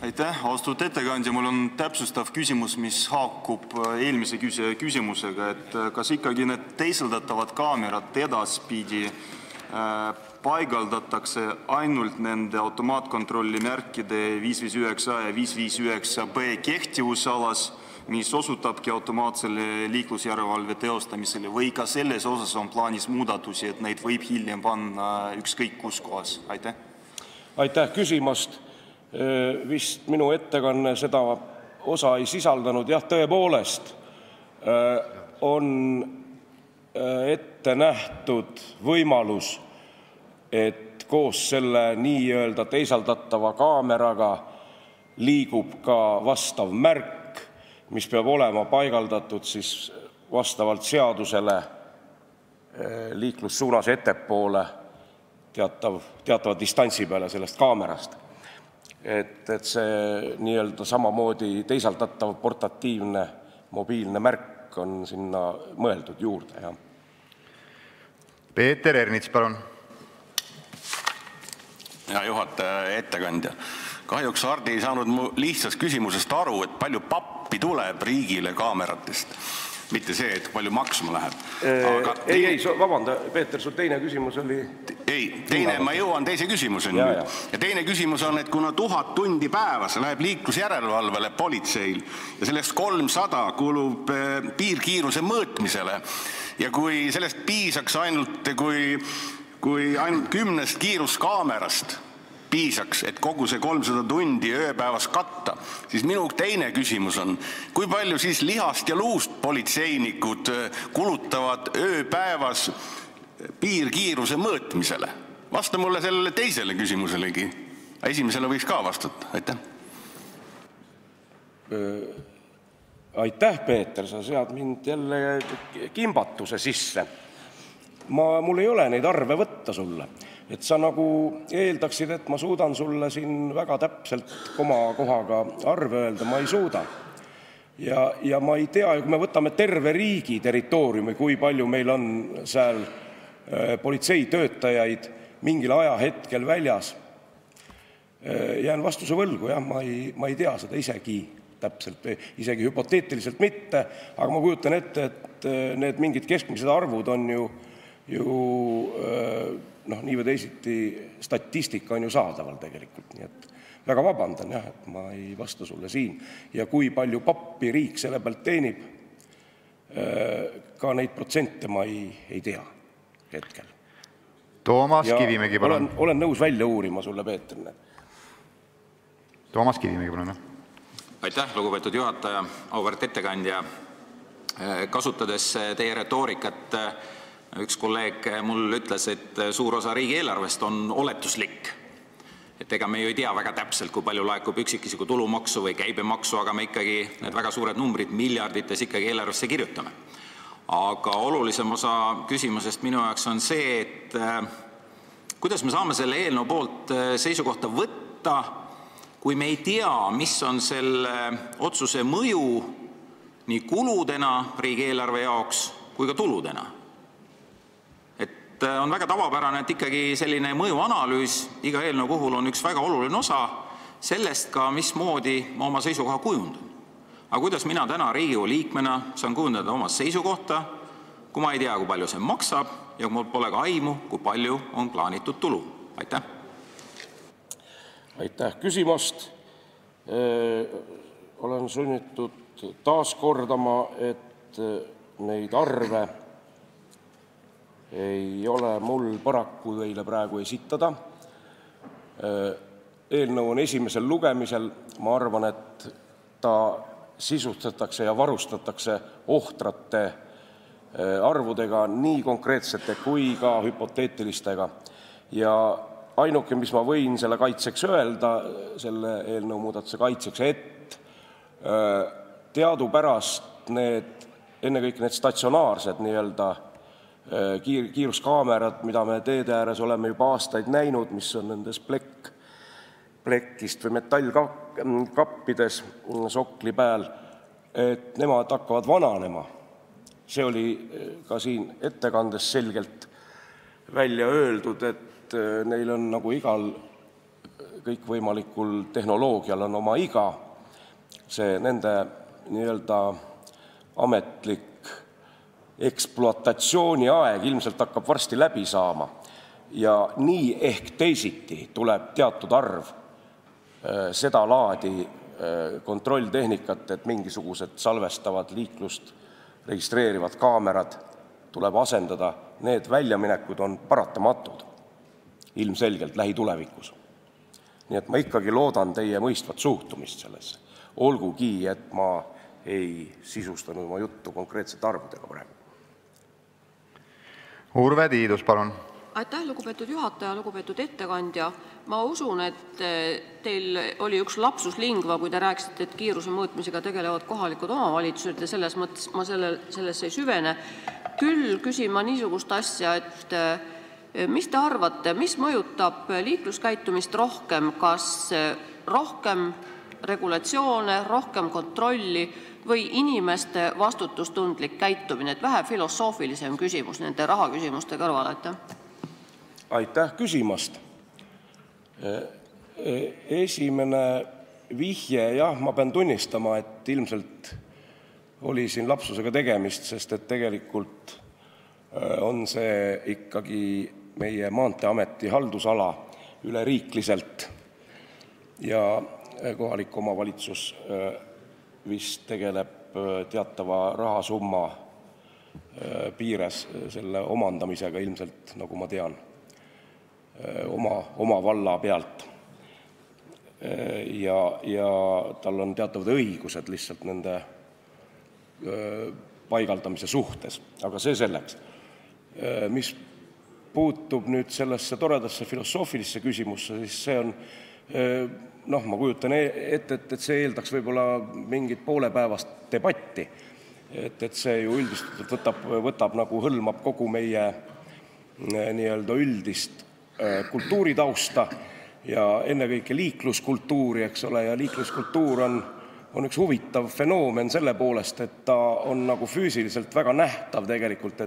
Aitäh, austatud ettekandja. Mul on täpsustav küsimus, mis haakub eelmise küsimusega, et kas ikkagi need teisaldatavad kaamerad edaspidi paigaldatakse ainult nende automaatkontrolli märkide 559A ja 559B kehtivusalas, mis osutabki automaatsele liiklusjärelevalve teostamisele, või ka selles osas on plaanis muudatusi, et neid võib hiljem panna ükskõik kus kohas? Aitäh. Aitäh küsimast. Vist minu ettekanne seda osa ei sisaldanud. Jah, tõepoolest on ette nähtud võimalus, et koos selle nii-öelda teisaldatava kaameraga liigub ka vastav märk, mis peab olema paigaldatud siis vastavalt seadusele liiklussuunas ettepoole teatava distantsi peale sellest kaamerast. Et see nii-öelda samamoodi teisaldatav portatiivne mobiilne märk on sinna mõeldud juurde. Ja. Peeter Ernits, palun. Hea juhataja, ettekandja. Kahjuks Hardi ei saanud mu lihtsast küsimusest aru, et palju pappi tuleb riigile kaameratest. Mitte see, et palju maksma läheb. Aga ei, vabanda, Peeter, sul teine küsimus oli... ma jõuan teise küsimuseni. Ja teine küsimus on, et kuna 1000 tundi päevas läheb liiklusjärelevalvele politseil ja sellest 300 kulub piirkiiruse mõõtmisele ja kui sellest piisaks ainult, kui ainult 10 kiiruskaamerast piisaks, et kogu see 300 tundi ööpäevas katta, siis minu teine küsimus on, kui palju siis lihast ja luust politseinikud kulutavad ööpäevas piirkiiruse mõõtmisele? Vasta mulle sellele teisele küsimuselegi. Esimesele võiks ka vastata. Aitäh. Aitäh, Peeter, sa sead mind jälle kimbatuse sisse. Mul ei ole neid arve võtta sulle. Et sa nagu eeldaksid, et ma suudan sulle siin väga täpselt komakohaga arve öelda, ma ei suuda. Ja ma ei tea, kui me võtame terve riigi territooriumi, kui palju meil on seal politseitöötajaid mingil ajahetkel väljas. Jään vastuse võlgu, jah, ma ei tea seda isegi täpselt, isegi hüpoteetiliselt mitte, aga ma kujutan ette, et need mingid keskmised arvud on ju nii või teisiti statistika on ju saadaval tegelikult, nii et väga vabandan, jah, et ma ei vasta sulle siin. Ja kui palju pappi riik selle pealt teenib, ka neid protsente ma ei tea hetkel. Toomas Kivimägi, palun. Olen nõus välja uurima sulle, Peeter. Toomas Kivimägi, palun. Aitäh, lugupeetud juhataja, auväärt ettekandja. Kasutades teie retoorikat, üks kolleeg mul ütles, et suur osa riigieelarvest on oletuslik. Et ega me ju ei tea väga täpselt, kui palju laekub üksikisiku tulumaksu või käibemaksu, aga me ikkagi need väga suured numbrid miljardites ikkagi eelarvesse kirjutame. Aga olulisem osa küsimusest minu jaoks on see, et kuidas me saame selle eelnõu poolt seisukohta võtta, kui me ei tea, mis on selle otsuse mõju nii kuludena riigieelarve jaoks kui ka tuludena. On väga tavapärane, et ikkagi selline mõjuanalüüs iga eelnõu puhul on üks väga oluline osa sellest ka, mismoodi ma oma seisukoha kujundan. Aga kuidas mina täna Riigikogu liikmena saan kujundada oma seisukohta, kui ma ei tea, kui palju see maksab ja mul pole ka aimu, kui palju on plaanitud tulu? Aitäh. Aitäh küsimast. Olen sunnitud taas kordama, et neid arve ei ole mul paraku teile praegu esitada. Eelnõu on esimesel lugemisel. Ma arvan, et ta sisustatakse ja varustatakse ohtrate arvudega, nii konkreetsete kui ka hüpoteetilistega. Ja ainuke, mis ma võin selle kaitseks öelda, selle eelnõu muudatuse kaitseks, et teadupärast ennekõike need statsionaarsed kiiruskaamerad, mida me teede ääres oleme juba aastaid näinud, mis on nendes plekkist või metallkappides sokli peal, et nemad hakkavad vananema. See oli ka siin ettekandes selgelt välja öeldud, et neil on nagu igal kõikvõimalikul tehnoloogial on oma iga. See nende ametlik ekspluatatsiooni aeg ilmselt hakkab varsti läbi saama ja nii ehk teisiti tuleb teatud arv seda laadi kontrolltehnikat, et mingisugused salvestavad liiklust registreerivad kaamerad tuleb asendada. Need väljaminekud on paratamatud ilmselgelt lähitulevikus. Nii et ma ikkagi loodan teie mõistvat suhtumist sellesse. Olgugi, et ma ei sisustanud oma juttu konkreetsete arvudega praegu. Urve Tiidus, palun. Aitäh, lugupeetud juhataja, lugupeetud ettekandja. Ma usun, et teil oli üks lapsus lingva, kui te rääkisite, et kiiruse mõõtmisega tegelevad kohalikud omavalitsused ja selles mõttes ma sellesse ei süvene. Küll küsin ma niisugust asja, et mis te arvate, mis mõjutab liikluskäitumist rohkem, kas rohkem regulatsioone, rohkem kontrolli või inimeste vastutustundlik käitumine, et vähe filosoofilisem küsimus nende rahaküsimuste kõrval, Aitäh küsimast. Esimene vihje, jah, ma pean tunnistama, et ilmselt oli siin lapsusega tegemist, sest et tegelikult on see ikkagi meie Maanteeameti haldusala üleriikliselt ja kohalik omavalitsus vist tegeleb teatava rahasumma piires selle omandamisega ilmselt, nagu ma tean, oma valla pealt. Ja tal on teatavad õigused lihtsalt nende paigaldamise suhtes, aga see selleks. Mis puutub nüüd sellesse toredasse filosoofilisse küsimusse, siis see on, ma kujutan ette, et see eeldaks võib-olla mingit poolepäevast debatti, et see ju üldiselt võtab nagu hõlmab kogu meie nii-öelda üldist kultuuritausta ja ennekõike liikluskultuuri, eks ole, ja liikluskultuur on üks huvitav fenoomen selle poolest, et ta on nagu füüsiliselt väga nähtav tegelikult,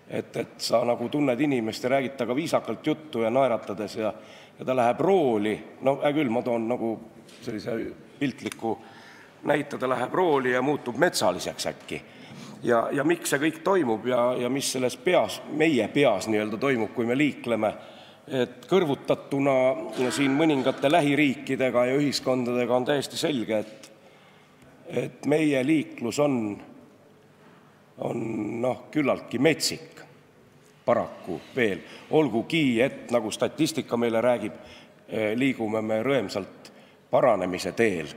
et sa nagu tunned inimest ja räägid taga viisakalt juttu ja naeratades ja ta läheb rooli, küll ma toon nagu sellise piltliku näite, ta läheb rooli ja muutub metsaliseks äkki. Ja miks see kõik toimub ja mis selles peas, meie peas nii-öelda toimub, kui me liikleme, et kõrvutatuna siin mõningate lähiriikidega ja ühiskondadega on täiesti selge, et meie liiklus on küllaltki metsik paraku veel. Olgugi, et nagu statistika meile räägib, liigume me rõemsalt paranemise teel.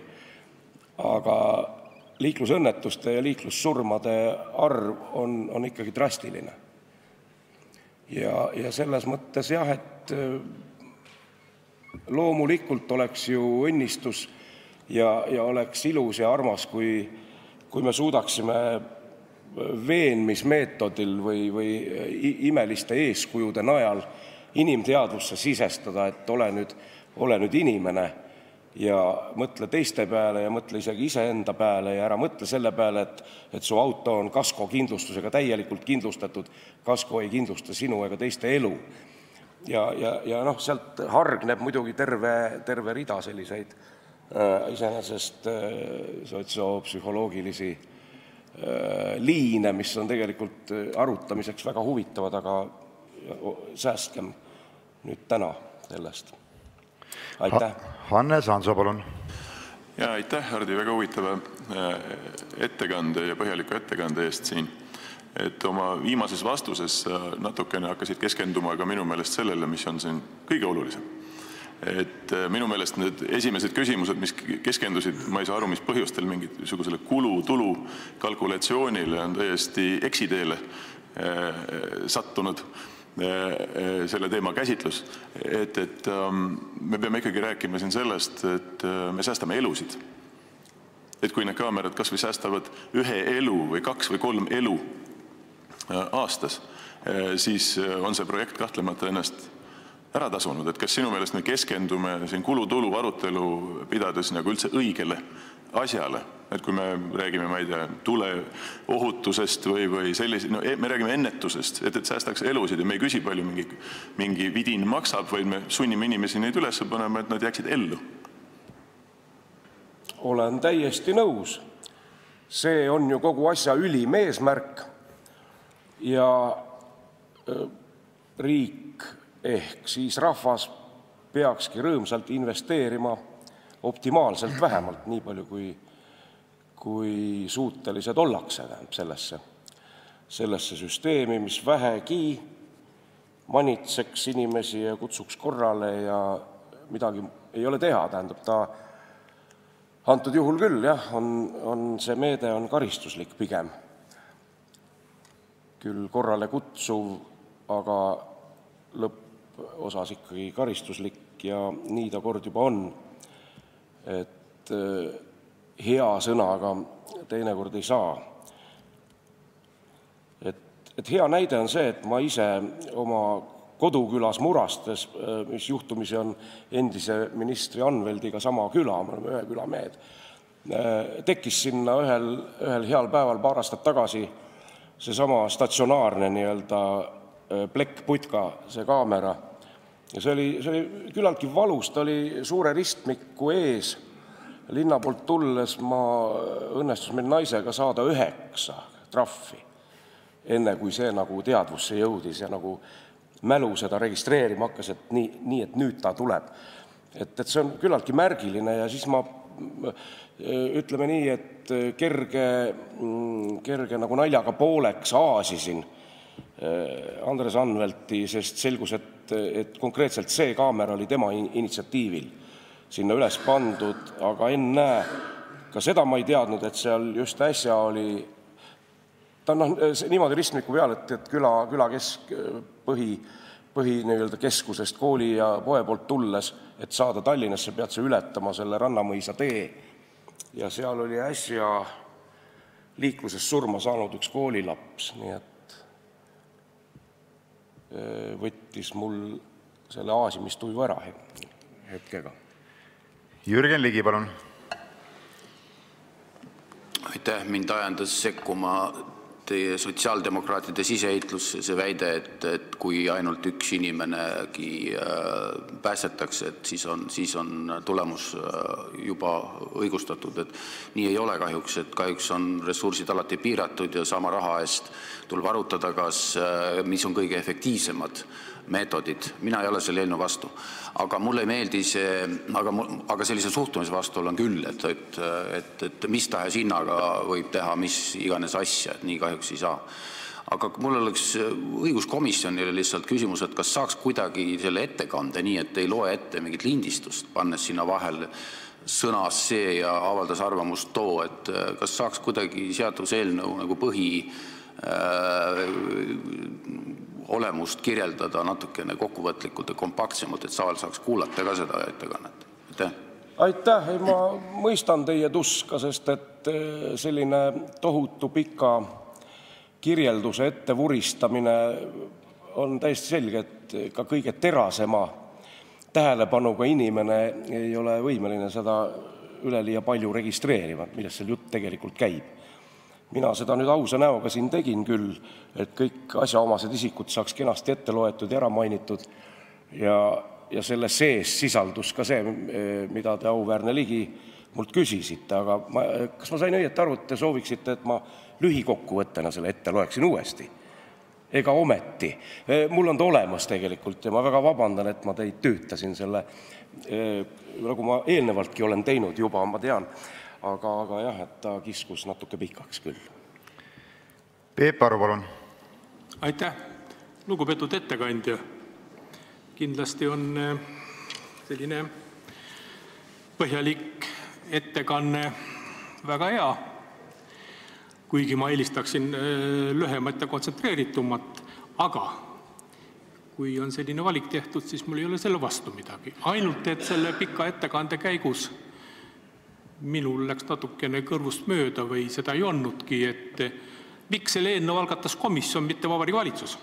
Aga liiklusõnnetuste ja liiklussurmade arv on ikkagi drastiline. Ja selles mõttes jah, et loomulikult oleks ju õnnistus ja oleks ilus ja armas, kui me suudaksime veenmismeetodil või imeliste eeskujude najal inimteadvusse sisestada, et ole nüüd inimene ja mõtle teiste peale ja mõtle isegi iseenda peale ja ära mõtle selle peale, et su auto on kaskokindlustusega täielikult kindlustatud, kasko ei kindlusta sinu ega teiste elu. Ja sealt hargneb muidugi terve rida selliseid iseenesest sotsiopsühholoogilisi liine, mis on tegelikult arutamiseks väga huvitavad, aga säästkem nüüd täna sellest. Aitäh. Hannes Hanso, palun. Ja aitäh, Hardi, väga huvitava ettekande ja põhjaliku ettekande eest siin. Et oma viimases vastuses natukene hakkasid keskenduma ka minu meelest sellele, mis on siin kõige olulisem. Et minu meelest need esimesed küsimused, mis keskendusid, ma ei saa aru, mis põhjustel mingisugusele kulu-tulu kalkulatsioonile on täiesti eksiteele sattunud selle teema käsitlus. Et me peame ikkagi rääkima siin sellest, et me säästame elusid. et kui need kaamerad kas või säästavad 1 elu või 2 või 3 elu aastas, siis on see projekt kahtlemata ennast ära tasunud. Et kas sinu meelest me keskendume siin kulu-tulu arutelu pidades nagu üldse õigele asjale? Et kui me räägime, ma ei tea, tuleohutusest või sellise, no me räägime ennetusest, et säästaks elusid ja me ei küsi palju mingi vidin maksab, vaid me sunnime inimesi neid üles panema, et nad jääksid ellu. Olen täiesti nõus. See on ju kogu asja ülim eesmärk ja riik ehk siis rahvas peakski rõõmsalt investeerima optimaalselt vähemalt nii palju, kui suutelised ollakse sellesse süsteemi, mis vähegi manitseks inimesi ja kutsuks korrale ja midagi ei ole teha. Tähendab, ta antud juhul küll, jah, see meede on karistuslik pigem. Küll korrale kutsuv, aga lõpposas ikkagi karistuslik ja nii ta kord juba on, et hea sõnaga teinekord ei saa. Et hea näide on see, et ma ise oma kodukülas Murastes, mis juhtumisi on endise ministri Anveldiga sama küla, me oleme ühe küla mehed, tekkis sinna ühel heal päeval paar aastat tagasi seesama statsionaarne nii-öelda plekkputka, see kaamera. Ja see oli küllaltki valus, ta oli suure ristmiku ees. Linna poolt tulles õnnestus meil naisega saada 9 trahvi, enne kui see nagu teadvusse jõudis ja nagu mälu seda registreerima hakkas, et nii, et nüüd ta tuleb. Et see on küllaltki märgiline ja siis ma ütleme nii, et kerge nagu naljaga pooleks aasisin Andres Anvelti, sest selgus, et konkreetselt see kaamera oli tema initsiatiivil sinna üles pandud, aga ennäe, ka seda ma ei teadnud, et seal just äsja oli, ta on niimoodi ristmiku peal, et küla põhi keskusest kooli ja poe poolt tulles, et saada Tallinnasse, pead sa ületama selle Rannamõisa tee ja seal oli äsja liikluses surma saanud üks koolilaps, nii et võttis mul selle aasimistuju ära hetkega. Jürgen Ligi, palun. Aitäh, mind ajendas sekkuma teie sotsiaaldemokraatide siseheitlusse see väide, et kui ainult üks inimenegi päästetakse, et siis on tulemus juba õigustatud. Et nii ei ole kahjuks, et kahjuks on ressursid alati piiratud ja sama raha eest tuleb arutada, mis on kõige efektiivsemad meetodid. Mina ei ole selle eelnõu vastu. Aga mulle ei meeldi see, aga sellise suhtumise vastu olen küll, et mis tahes hinnaga võib teha mis iganes asja, et nii kahjuks ei saa. Aga mul oleks õiguskomisjonile lihtsalt küsimus, et kas saaks kuidagi selle ettekande nii, et ei loe ette mingit lindistust, pannes sinna vahel sõnas see ja avaldas arvamust too, et kas saaks kuidagi seaduseelnõu nagu olemust kirjeldada natukene kokkuvõtlikult ja kompaktsemalt, et saal saaks kuulata ka seda ettekannet. Aitäh, ma mõistan teie tuska, sest et selline tohutu pika kirjelduse ettevuristamine on täiesti selge, et ka kõige terasema tähelepanuga inimene ei ole võimeline seda üleliia palju registreerima, millest seal jutt tegelikult käib. Mina seda nüüd ausa näoga siin tegin küll, et kõik asjaomased isikud saaks kenasti ette loetud ja ära mainitud ja selle sees sisaldus ka see, mida te auväärne Ligi mult küsisite, aga kas ma sain õieti aru, et te sooviksite, et ma lühikokkuvõttena selle ette loeksin uuesti? Ega ometi. Mul on ta olemas tegelikult ja ma väga vabandan, et ma teid töötasin selle, nagu ma eelnevaltki olen teinud juba, ma tean. Aga jah, et ta kiskus natuke pikaks küll. Peep Aru, palun. Aitäh, lugupeetud ettekandja. Kindlasti on selline põhjalik ettekanne väga hea, kuigi ma eelistaksin lühemat ja kontsentreeritumat, aga kui on selline valik tehtud, siis mul ei ole selle vastu midagi. Ainult, et selle pika ettekande käigus minul läks natukene kõrvust mööda või seda ei olnudki, et miks selle eelnõu algatas komisjon, mitte Vabariigi Valitsus?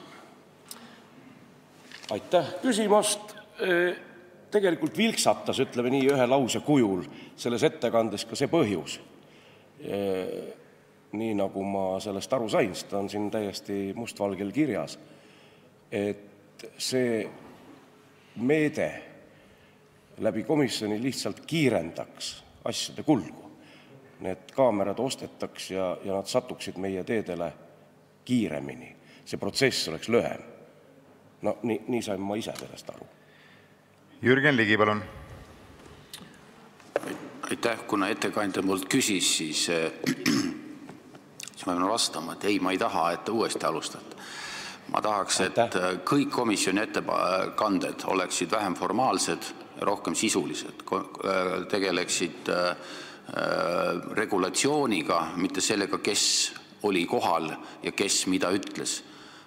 Aitäh küsimast. Tegelikult vilksatas, ütleme nii, ühe lause kujul selles ettekandes ka see põhjus. Nii nagu ma sellest aru sain, seda on siin täiesti mustvalgel kirjas, et see meede läbi komisjoni lihtsalt kiirendaks asjade kulgu. Need kaamerad ostetaks ja nad satuksid meie teedele kiiremini. See protsess oleks lühem. No nii sain ma ise sellest aru. Jürgen Ligi, palun. Aitäh, kuna ettekandja mult küsis, siis ma pean vastama, et ei, ma ei taha, et uuesti alustada. Ma tahaks, et kõik komisjoni ettekanded oleksid vähem formaalsed ja rohkem sisulised, tegeleksid regulatsiooniga, mitte sellega, kes oli kohal ja kes mida ütles,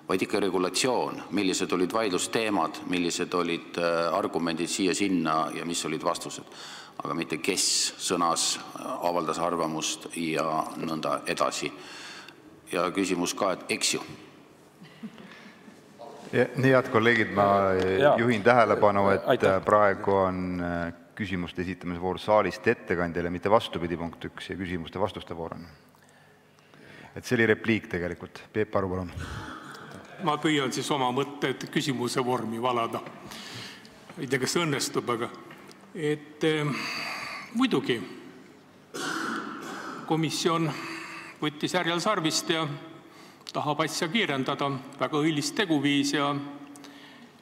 vaid ikka regulatsioon, millised olid vaidlusteemad, millised olid argumendid siia-sinna ja mis olid vastused, aga mitte kes sõnas, avaldas arvamust ja nõnda edasi. Ja küsimus ka, et eks ju. Nii, head kolleegid, ma juhin tähelepanu, et praegu on küsimuste esitamise voor saalist ettekandjale, mitte vastupidi punkt 1 ja küsimuste vastuste voor on. Et see oli repliik tegelikult. Peep Aru, palun. Ma püüan siis oma mõtted küsimuse vormi valada. Ei tea, kas õnnestub, aga muidugi komisjon võttis härjal sarvist ja tahab asja kiirendada, väga õilist teguviis ja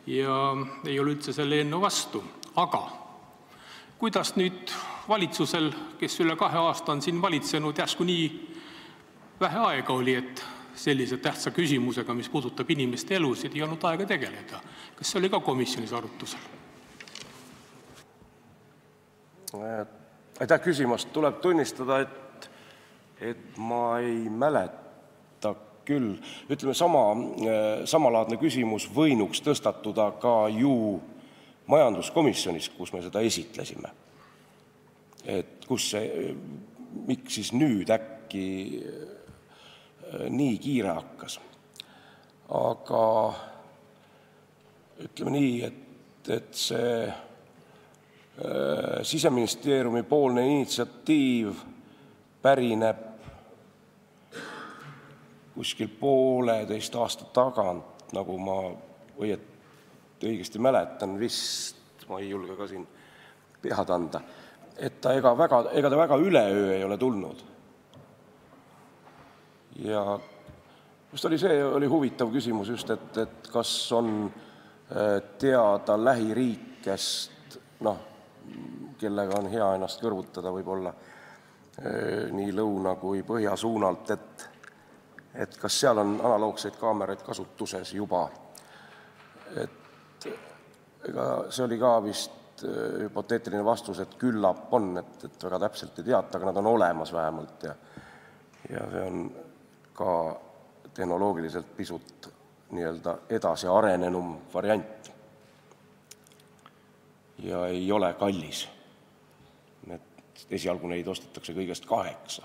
ei ole üldse selle eelnõu vastu. Aga kuidas nüüd valitsusel, kes üle 2 aasta on siin valitsenud, järsku nii vähe aega oli, et sellise tähtsa küsimusega, mis puudutab inimeste elusid, ei olnud aega tegeleda. Kas see oli ka komisjonis arutusel? Aitäh küsimast. Tuleb tunnistada, et ma ei mäleta küll. Ütleme, samalaadne küsimus võinuks tõstatuda ka ju majanduskomisjonis, kus me seda esitlesime. Et miks siis nüüd äkki nii kiire hakkas. Aga ütleme nii, et see Siseministeeriumi poolne initsiatiiv pärineb kuskil 1,5 aasta tagant, nagu ma õigesti mäletan, vist ma ei julge ka siin pead anda, et ta ega ta väga üleöö ei ole tulnud. Ja just oli huvitav küsimus just, et kas on teada lähiriikest, kellega on hea ennast kõrvutada võib-olla nii lõuna kui põhja suunalt, et kas seal on analoogseid kaameraid kasutuses juba. See oli ka vist hüpoteetiline vastus, et küllap on, et väga täpselt ei teata, aga nad on olemas vähemalt ja see on ka tehnoloogiliselt pisut edasi arenenum variant. Ja ei ole kallis. Esialgu neid ostetakse kõigest 8.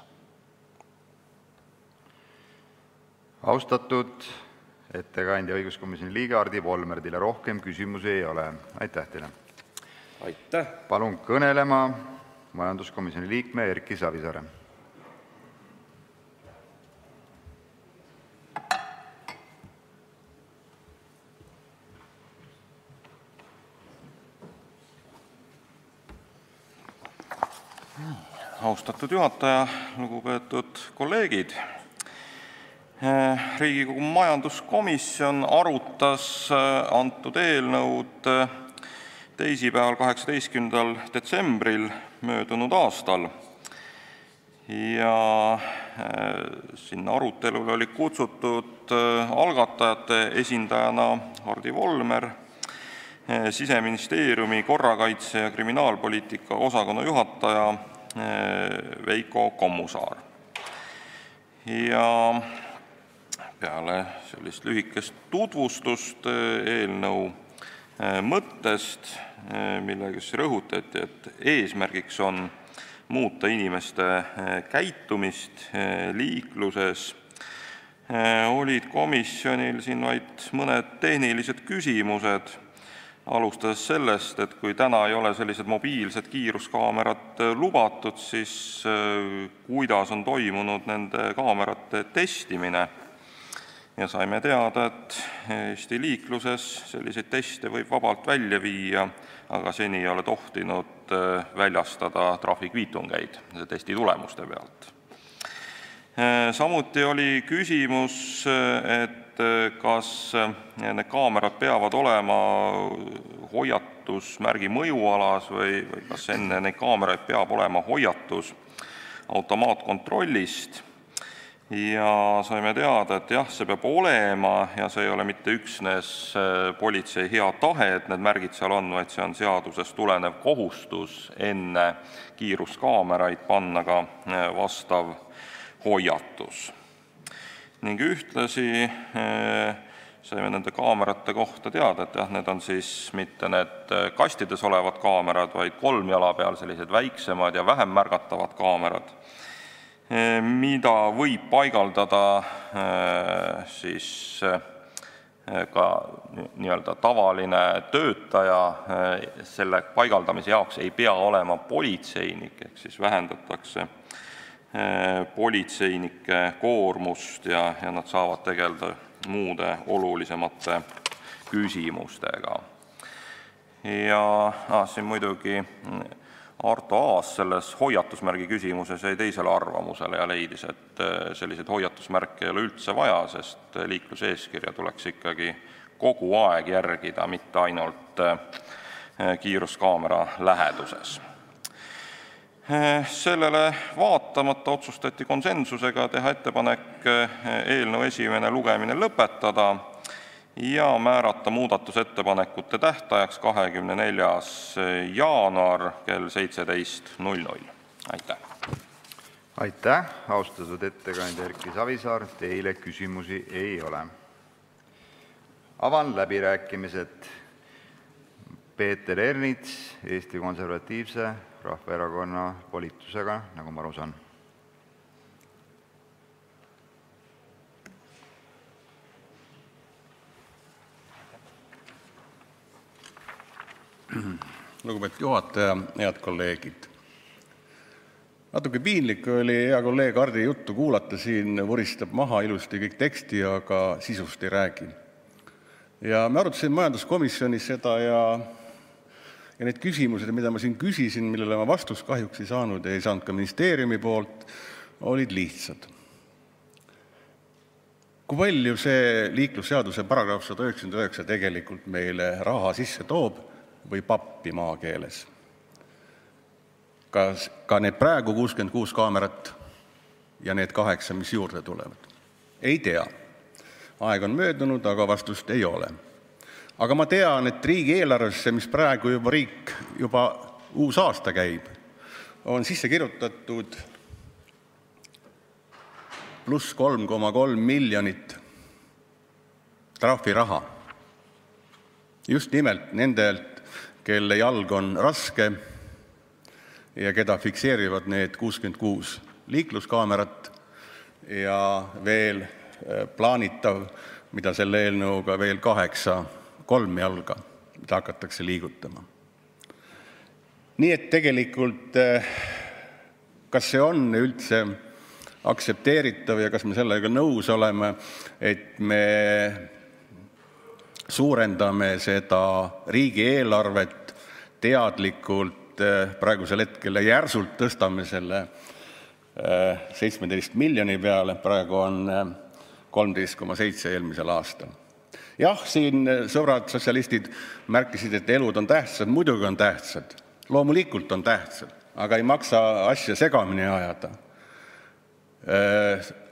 Austatud ettekandja õiguskomisjoni liige Hardi Volmer, teile rohkem küsimusi ei ole. Aitäh teile. Aitäh. Palun kõnelema majanduskomisjoni liikme Erki Savisaare. Austatud juhataja, lugupeetud kolleegid. Riigikogu majanduskomisjon arutas antud eelnõud teisipäeval 18. detsembril möödunud aastal. Ja sinna arutelule oli kutsutud algatajate esindajana Hardi Volmer, Siseministeeriumi korrakaitse ja kriminaalpoliitika osakonna juhataja Veiko Kommusaar. Ja peale sellist lühikest tutvustust eelnõu mõttest, millega rõhutati, et eesmärgiks on muuta inimeste käitumist liikluses, olid komisjonil siin vaid mõned tehnilised küsimused, alustades sellest, et kui täna ei ole sellised mobiilsed kiiruskaamerad lubatud, siis kuidas on toimunud nende kaamerate testimine. Ja saime teada, et Eesti liikluses selliseid teste võib vabalt välja viia, aga seni ei ole tohtinud väljastada trahvikviitungeid testi tulemuste pealt. Samuti oli küsimus, et kas need kaamerad peavad olema hoiatusmärgi mõjualas või kas enne neid kaameraid peab olema hoiatus automaatkontrollist. Ja saime teada, et jah, see peab olema ja see ei ole mitte üksnes politsei hea tahe, et need märgid seal on, vaid see on seadusest tulenev kohustus enne kiiruskaameraid panna ka vastav hoiatus. Ning ühtlasi saime nende kaamerate kohta teada, et jah, need on siis mitte need kastides olevad kaamerad, vaid 3 jala peal sellised väiksemad ja vähem märgatavad kaamerad, mida võib paigaldada siis ka nii-öelda tavaline töötaja. Selle paigaldamise jaoks ei pea olema politseinik, ehk siis vähendatakse politseinike koormust ja nad saavad tegeleda muude olulisemate küsimustega. Ja siin muidugi Arto Aas selles hoiatusmärgi küsimuses jäi teisele arvamusele ja leidis, et selliseid hoiatusmärke ei ole üldse vaja, sest liikluseeskirja tuleks ikkagi kogu aeg järgida, mitte ainult kiiruskaamera läheduses. Sellele vaatamata otsustati konsensusega teha ettepanek eelnõu esimene lugemine lõpetada ja määrata muudatusettepanekute tähtajaks 24. jaanuar kell 17.00. Aitäh! Aitäh, austatud ettekandja Erki Savisaar. Teile küsimusi ei ole. Avan läbirääkimised. Peeter Ernits Eesti Konservatiivse Rahvaerakonna volitusega, nagu ma aru saan. Lugupeetud juhataja, head kolleegid. Natuke piinlik oli hea kolleeg Hardi juttu kuulata, siin vuristab maha ilusti kõik teksti, aga sisust ei räägi. Ja me arutasime majanduskomisjonis seda ja need küsimused, mida ma siin küsisin, millele ma vastust kahjuks ei saanud ja ei saanud ka ministeeriumi poolt, olid lihtsad. Kui palju see liiklusseaduse paragrahv 199 tegelikult meile raha sisse toob või pappi maakeeles? Kas ka need praegu 66 kaamerat ja need 8, mis juurde tulevad? Ei tea. Aeg on möödunud, aga vastust ei ole. Aga ma tean, et riigieelarvesse, mis praegu juba uus aasta käib, on sisse kirjutatud pluss 3,3 miljonit trahviraha. Just nimelt nendelt, kelle jalg on raske ja keda fikseerivad need 66 liikluskaamerat ja veel plaanitav, mida selle eelnõuga veel 8 kolmjalga, mida hakatakse liigutama. Nii et tegelikult, kas see on üldse aktsepteeritav ja kas me sellega nõus oleme, et me suurendame seda riigieelarvet teadlikult praegusel hetkel ja järsult tõstame selle 17 miljoni peale, praegu on 13,7 eelmisel aastal. Jah, siin sõbrad sotsialistid märkisid, et elud on tähtsad, muidugi on tähtsad, loomulikult on tähtsad, aga ei maksa asja segamini ajada.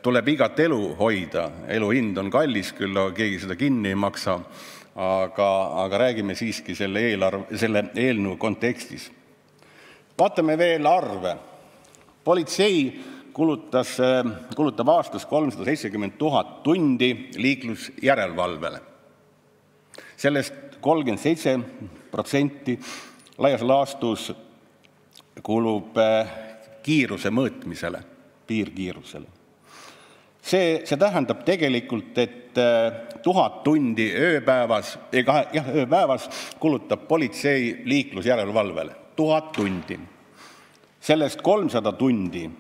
Tuleb igat elu hoida, elu hind on kallis küll, aga keegi seda kinni ei maksa, aga räägime siiski selle eelnõu kontekstis. Vaatame veel arve. Politsei kulutab aastas 370 000 tundi liiklusjärelevalvele. Sellest 37% laias laastus kulub kiiruse mõõtmisele, piirkiirusele. See tähendab tegelikult, et 1000 tundi ööpäevas kulutab politsei liiklusjärelevalvele. 1000 tundi. Sellest 300 tundi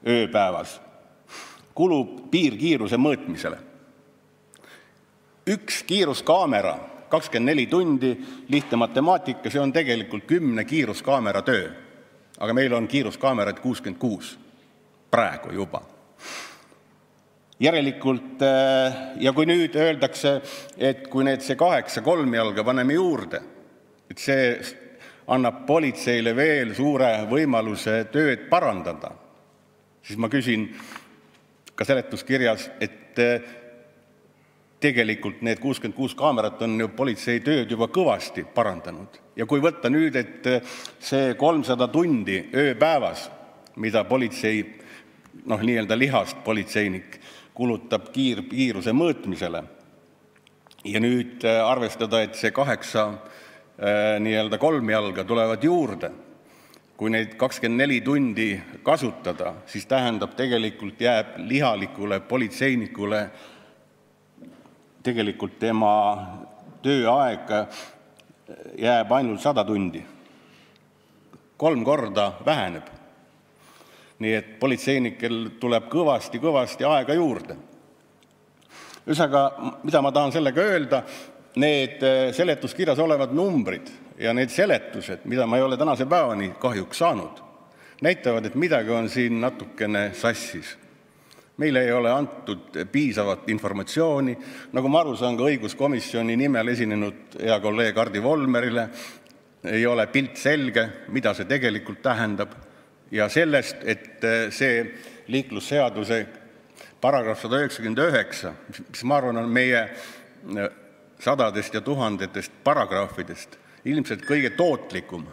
ööpäevas kulub piirkiiruse mõõtmisele. Üks kiiruskaamera, 24 tundi, lihtne matemaatika, see on tegelikult 10 kiiruskaamera töö. Aga meil on kiiruskaameraid 66 praegu juba. Järelikult, ja kui nüüd öeldakse, et kui see 8 kolmjalga paneme juurde, et see annab politseile veel suure võimaluse tööd parandada, siis ma küsin ka seletuskirjas, et tegelikult need 66 kaamerat on ju politsei tööd juba kõvasti parandanud. Ja kui võtta nüüd, et see 300 tundi ööpäevas, mida politsei, nii-öelda lihast politseinik, kulutab kiiruse mõõtmisele ja nüüd arvestada, et see 8 nii-öelda kolmjalga tulevad juurde. Kui neid 24 tundi kasutada, siis tähendab tegelikult jääb lihalikule politseinikule tegelikult tema tööaeg jääb ainult 100 tundi. 3 korda väheneb. Nii et politseinikel tuleb kõvasti aega juurde. Ühesõnaga, mida ma tahan sellega öelda, need seletuskirjas olevad numbrid ja need seletused, mida ma ei ole tänase päevani kahjuks saanud, näitavad, et midagi on siin natukene sassis. Meile ei ole antud piisavat informatsiooni, nagu ma aru saan ka õiguskomisjoni nimel esinenud hea kolleeg Hardi Volmerile, ei ole pilt selge, mida see tegelikult tähendab. Ja sellest, et see liiklusseaduse paragrahv 199, mis ma arvan on meie sadadest ja tuhandetest paragrahvidest, ilmselt kõige tootlikum.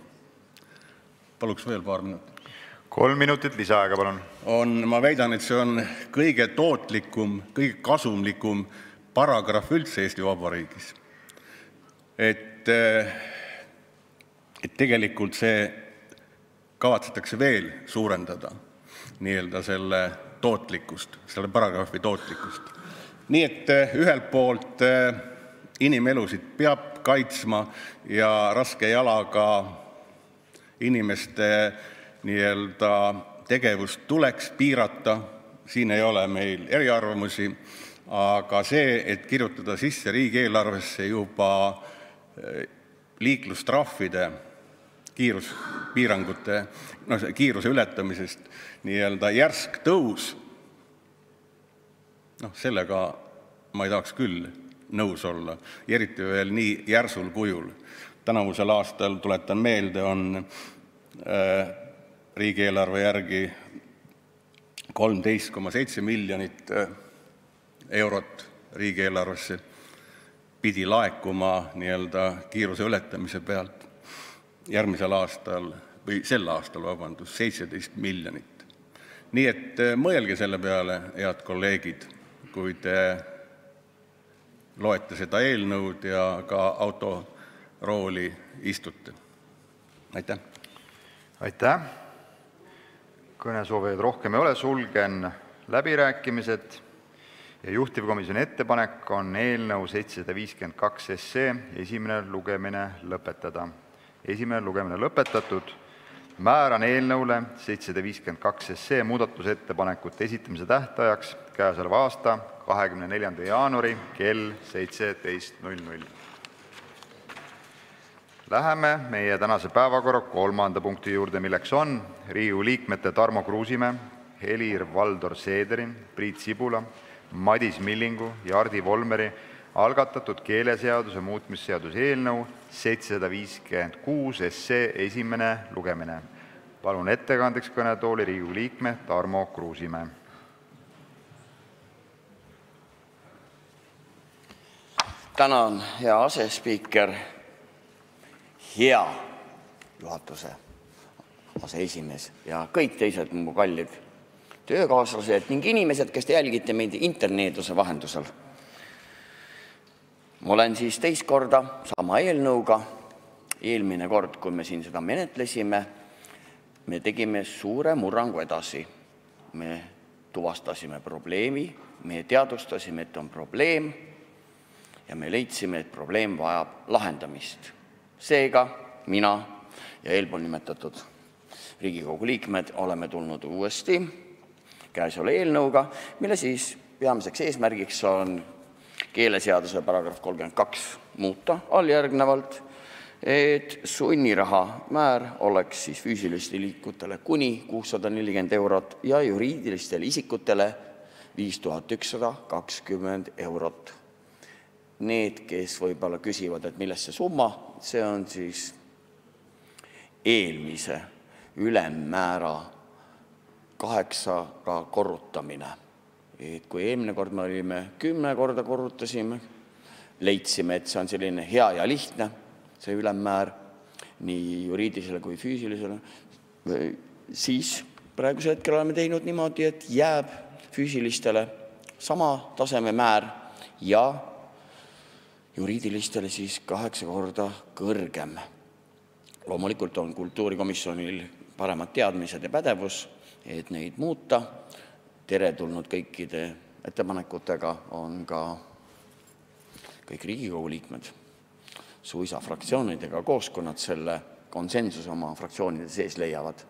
Paluks veel paar minutit. 3 minutit lisaaega, palun. Ma väidan, et see on kõige tootlikum, kõige kasumlikum paragrahv üldse Eesti Vabariigis. Et tegelikult see kavatsetakse veel suurendada nii-öelda selle tootlikkust, selle paragrahvi tootlikkust. Nii et ühelt poolt inimelusid peab kaitsma ja raske jalaga inimeste nii-öelda tegevust tuleks piirata, siin ei ole meil eriarvamusi, aga see, et kirjutada sisse riigieelarvesse juba liiklustrahvide kiiruspiirangute, kiiruse ületamisest nii-öelda järsk tõus, sellega ma ei tahaks küll nõus olla, eriti veel nii järsul kujul. Tänavusel aastal, tuletan meelde, on riigieelarve järgi 13,7 miljonit eurot riigieelarvesse pidi laekuma nii-öelda kiiruse ületamise pealt. Järgmisel aastal, või sel aastal, 17 miljonit. Nii et mõelge selle peale, head kolleegid, kui te loete seda eelnõud ja ka autorooli istute. Aitäh! Aitäh! Kõnesoovijaid rohkem ei ole, sulgen läbirääkimised ja juhtivkomisjoni ettepanek on eelnõu 752 esimene lugemine lõpetada. Esimene lugemine lõpetatud. Määran eelnõule 752 muudatusettepanekute esitamise tähtajaks käesoleva aasta 24. jaanuari kell 17.00. Läheme meie tänase päevakorra 3. punkti juurde, milleks on Riigikogu liikmete Tarmo Kruusimäe, Helir-Valdor Seederi, Priit Sibula, Madis Millingu ja Hardi Volmeri algatatud keeleseaduse muutmisseaduse eelnõu 756 esimene lugemine. Palun ettekandeks kõnetooli Riigikogu liikme Tarmo Kruusimäe. Tänan, hea asespiiker, hea juhatuse aseesimees ja kõik teised mu kallid töökaaslased ning inimesed, kes te jälgite meid interneeduse vahendusel. Ma olen siis teist korda sama eelnõuga. Eelmine kord, kui me siin seda menetlesime, me tegime suure murrangu edasi. Me tuvastasime probleemi, me teadvustasime, et on probleem ja me leidsime, et probleem vajab lahendamist. Seega mina ja eelpool nimetatud Riigikogu liikmed oleme tulnud uuesti käesoleva eelnõuga, mille siis peamiseks eesmärgiks on keeleseaduse paragrahv 32 muuta alljärgnevalt, et sunniraha määr oleks siis füüsilistele isikutele kuni 640 eurot ja juriidilistele isikutele 5120 eurot. Need, kes võib-olla küsivad, et millest see summa, see on siis eelmise ülemmäära 8 korrutamine. Et kui eelmine kord me olime 10 korda korrutasime, leidsime, et see on selline hea ja lihtne, see ülemmäär nii juriidilisele kui füüsilisele, siis praegusel hetkel oleme teinud niimoodi, et jääb füüsilistele sama taseme määr ja juriidilistele siis 8 korda kõrgem. Loomulikult on kultuurikomisjonil paremad teadmised ja pädevus, et neid muuta. Tere tulnud kõikide ettepanekutega on ka kõik Riigikogu liikmed, suisa fraktsioonidega koos, kui nad selle konsensuse oma fraktsioonide sees leiavad.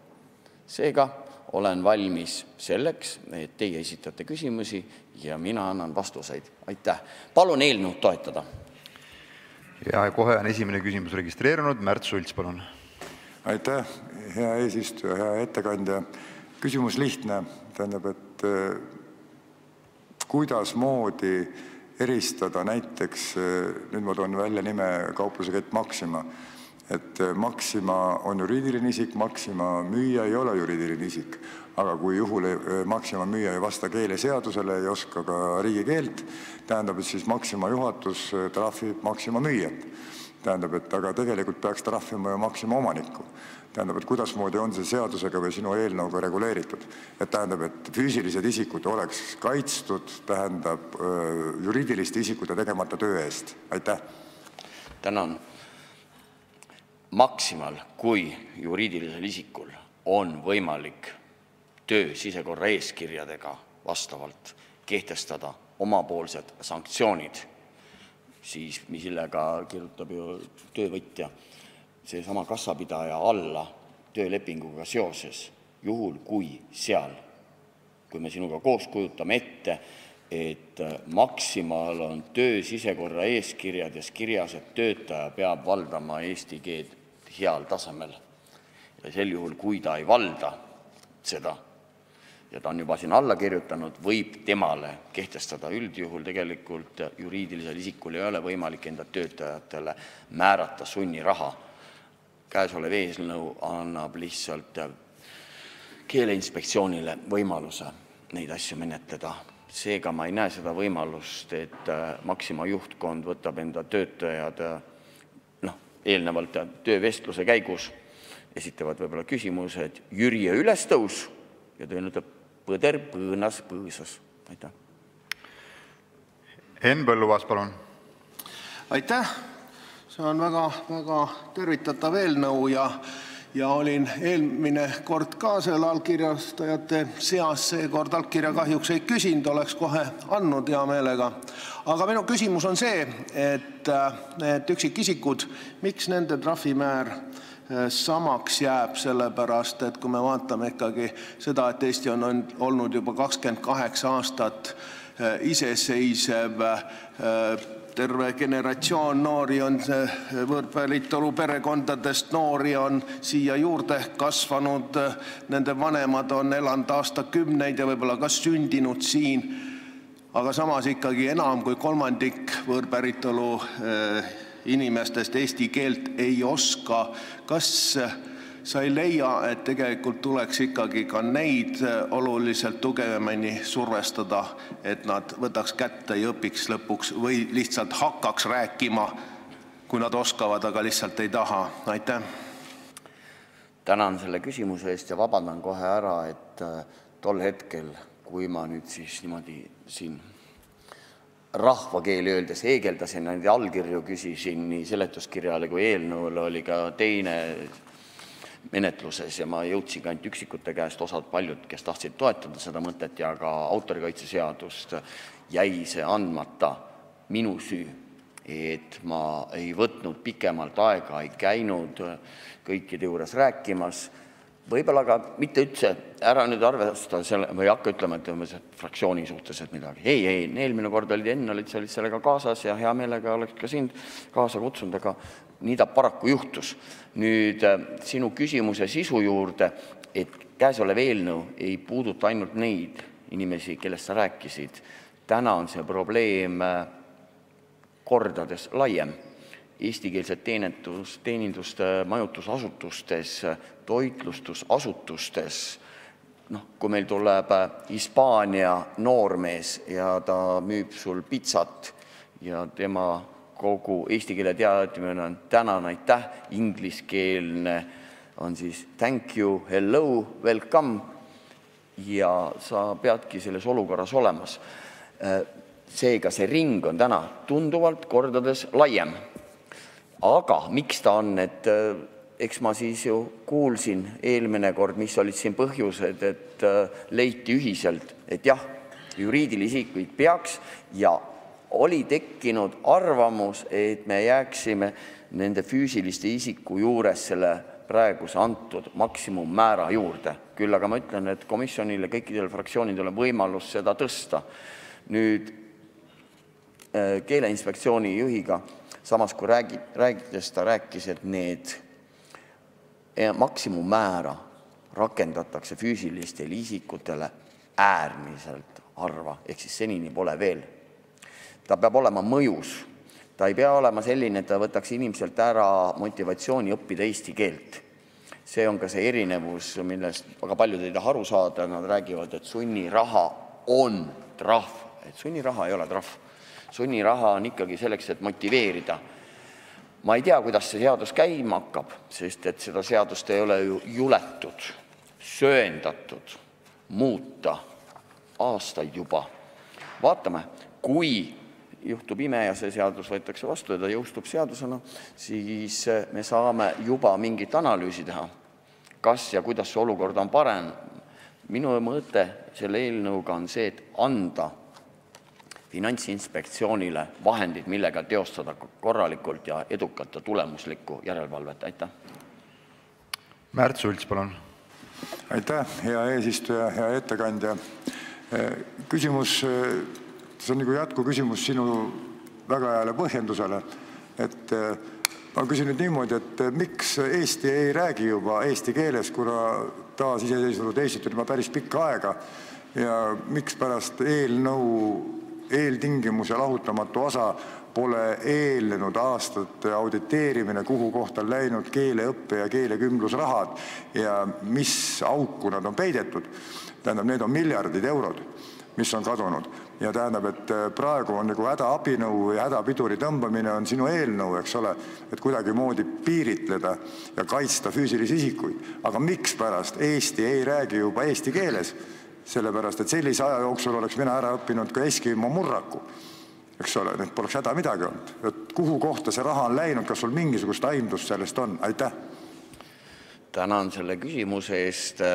Seega olen valmis selleks, et teie esitate küsimusi ja mina annan vastuseid. Aitäh! Palun eelnõu toetada! Ja kohe on esimene küsimus registreerunud. Märt Sults, palun. Aitäh, hea eesistuja, hea ettekandja. Küsimus lihtne. Tähendab, et kuidas moodi eristada näiteks, nüüd ma toon välja nime kauplusekett Maxima, et Maxima on juriidiline isik, Maxima müüja ei ole juriidiline isik, aga kui juhul Maxima müüja ei vasta keeleseadusele, ei oska ka riigikeelt, tähendab, et siis Maxima juhatus trahvib Maxima müüjat. Tähendab, et aga tegelikult peaks trahvima ju Maxima omanikku. Tähendab, et kuidas moodi on see seadusega või sinu eelnõuga reguleeritud. Et tähendab, et füüsilised isikud oleks kaitstud, tähendab juriidiliste isikute tegemata töö eest. Aitäh! Tänan. Maximal, kui juriidilisel isikul on võimalik töö sisekorra eeskirjadega vastavalt kehtestada omapoolsed sanktsioonid, siis millega kirjutab ju töövõtja seesama kassapidaja alla töölepinguga seoses, juhul kui seal, kui me sinuga koos kujutame ette, et Maximal on töö sisekorra eeskirjades kirjas, et töötaja peab valdama eesti keelt heal tasemel. Ja sel juhul, kui ta ei valda seda, ja ta on juba siin alla kirjutanud, võib temale kehtestada üldjuhul tegelikult juriidilisel isikul ei ole võimalik enda töötajatele määrata sunniraha. Käesolev eelnõu annab lihtsalt keeleinspektsioonile võimaluse neid asju menetleda. Seega ma ei näe seda võimalust, et Maxima juhtkond võtab enda töötajad eelnevalt töövestluse käigus, esitavad võib-olla küsimused Jüri ülestõus ja tõenäoliselt ütleb põder põõnas põõsas. Aitäh. Henn Põlluaas, palun. Aitäh. See on väga tervitatav eelnõu ja olin eelmine kord ka selle allkirjastajate seas, seekord allkirja kahjuks ei küsinud, oleks kohe andnud hea meelega. Aga minu küsimus on see, et need üksikisikud, miks nende trahvimäär samaks jääb, sellepärast, et kui me vaatame ikkagi seda, et Eesti on olnud juba 28 aastat iseseisev, terve generatsioon noori on võõrpäritolu perekondadest, noori on siia juurde kasvanud, nende vanemad on elanud aastakümneid ja võib-olla ka sündinud siin, aga samas ikkagi enam kui kolmandik võõrpäritolu inimestest eesti keelt ei oska. Kas sa ei leia, et tegelikult tuleks ikkagi ka neid oluliselt tugevamini survestada, et nad võtaks kätte ja õpiks lõpuks või lihtsalt hakkaks rääkima, kui nad oskavad, aga lihtsalt ei taha? Aitäh! Tänan selle küsimuse eest ja vabandan kohe ära, et tol hetkel, kui ma nüüd siis niimoodi siin rahvakeeli öeldes eegeldasin, nende allkirju küsisin nii seletuskirjale kui eelnõule, oli ka teine menetluses ja ma jõudsin ka ainult üksikute käest, paljud, kes tahtsid toetada seda mõtet ja ka autorikaitseseadust, jäi see andmata. Minu süü, et ma ei võtnud pikemalt aega, ei käinud kõikide juures rääkimas. Võib-olla ka mitte üldse ära nüüd arvestada selle, või hakka ütlema, et fraktsiooni suhtes et midagi. Ei, eelmine kord olid sa olid sellega kaasas ja hea meelega oleks ka sind kaasa kutsunud, aga nii ta paraku juhtus. Nüüd sinu küsimuse sisu juurde, et käesolev eelnõu ei puuduta ainult neid inimesi, kellest sa rääkisid. Täna on see probleem kordades laiem. Eestikeelset teenindust majutusasutustes, toitlustusasutustes. Kui meil tuleb Hispaania noormees ja ta müüb sul pitsat ja tema kogu eesti keele teadmine on tänan, aitäh, ingliskeelne on siis thank you, hello, welcome ja sa peadki selles olukorras olemas. Seega see ring on täna tunduvalt kordades laiem. Aga miks ta on, et eks ma siis ju kuulsin eelmine kord, mis olid siin põhjused, et leiti ühiselt, et jah, juriidilisi isikuid peaks ja oli tekkinud arvamus, et me jääksime nende füüsiliste isiku juures selle praeguse antud maksimummäära juurde. Küll aga ma ütlen, et komisjonile, kõikidele fraktsioonidele võimalus seda tõsta. Nüüd Keeleinspektsiooni juhiga, samas kui räägides ta rääkis, et need maksimummäära rakendatakse füüsilistele isikutele äärmiselt harva, ehk siis senini pole veel. Ta peab olema mõjus. Ta ei pea olema selline, et ta võtaks inimeselt ära motivatsiooni õppida eesti keelt. See on ka see erinevus, millest väga paljud ei taha aru saada. Nad räägivad, et sunniraha on trahv. Et sunniraha ei ole trahv. Sunniraha on ikkagi selleks, et motiveerida. Ma ei tea, kuidas see seadus käima hakkab, sest et seda seadust ei ole ju juletud, sööndatud, muuta aastaid juba. Vaatame, kui juhtub ime ja see seadus võetakse vastu ja ta jõustub seadusena, siis me saame juba mingit analüüsi teha, kas ja kuidas see olukord on parem. Minu mõte selle eelnõuga on see, et anda Finantsinspektsioonile vahendid, millega teostada korralikult ja edukalt ja tulemuslikku järelevalvet. Aitäh! Märt Sults, palun! Aitäh, hea eesistuja, hea ettekandja! Küsimus, see on nagu jätku küsimus sinu väga heale põhjendusele, et ma küsin nüüd niimoodi, et miks Eesti ei räägi juba eesti keeles, kuna taasiseseisvunud Eestit on juba päris pikka aega ja miks pärast eelnõu eeltingimus ja lahutamatu osa pole eelnenud aastate auditeerimine, kuhu kohta on läinud keeleõppe ja keelekümblusrahad ja mis auku nad on peidetud. Tähendab, need on miljardid eurod, mis on kadunud. Ja tähendab, et praegu on nagu hädaabinõu ja hädapiduri tõmbamine on sinu eelnõu, eks ole, et kuidagi moodi piiritleda ja kaitsta füüsilisi isikuid. Aga miks pärast Eesti ei räägi juba eesti keeles? Sellepärast, et sellise aja jooksul oleks mina ära õppinud ka Eskimo murraku. Eks ole, need poleks häda midagi olnud. Et kuhu kohta see raha on läinud, kas sul mingisugust aimdust sellest on? Aitäh! Tänan selle küsimuse eest.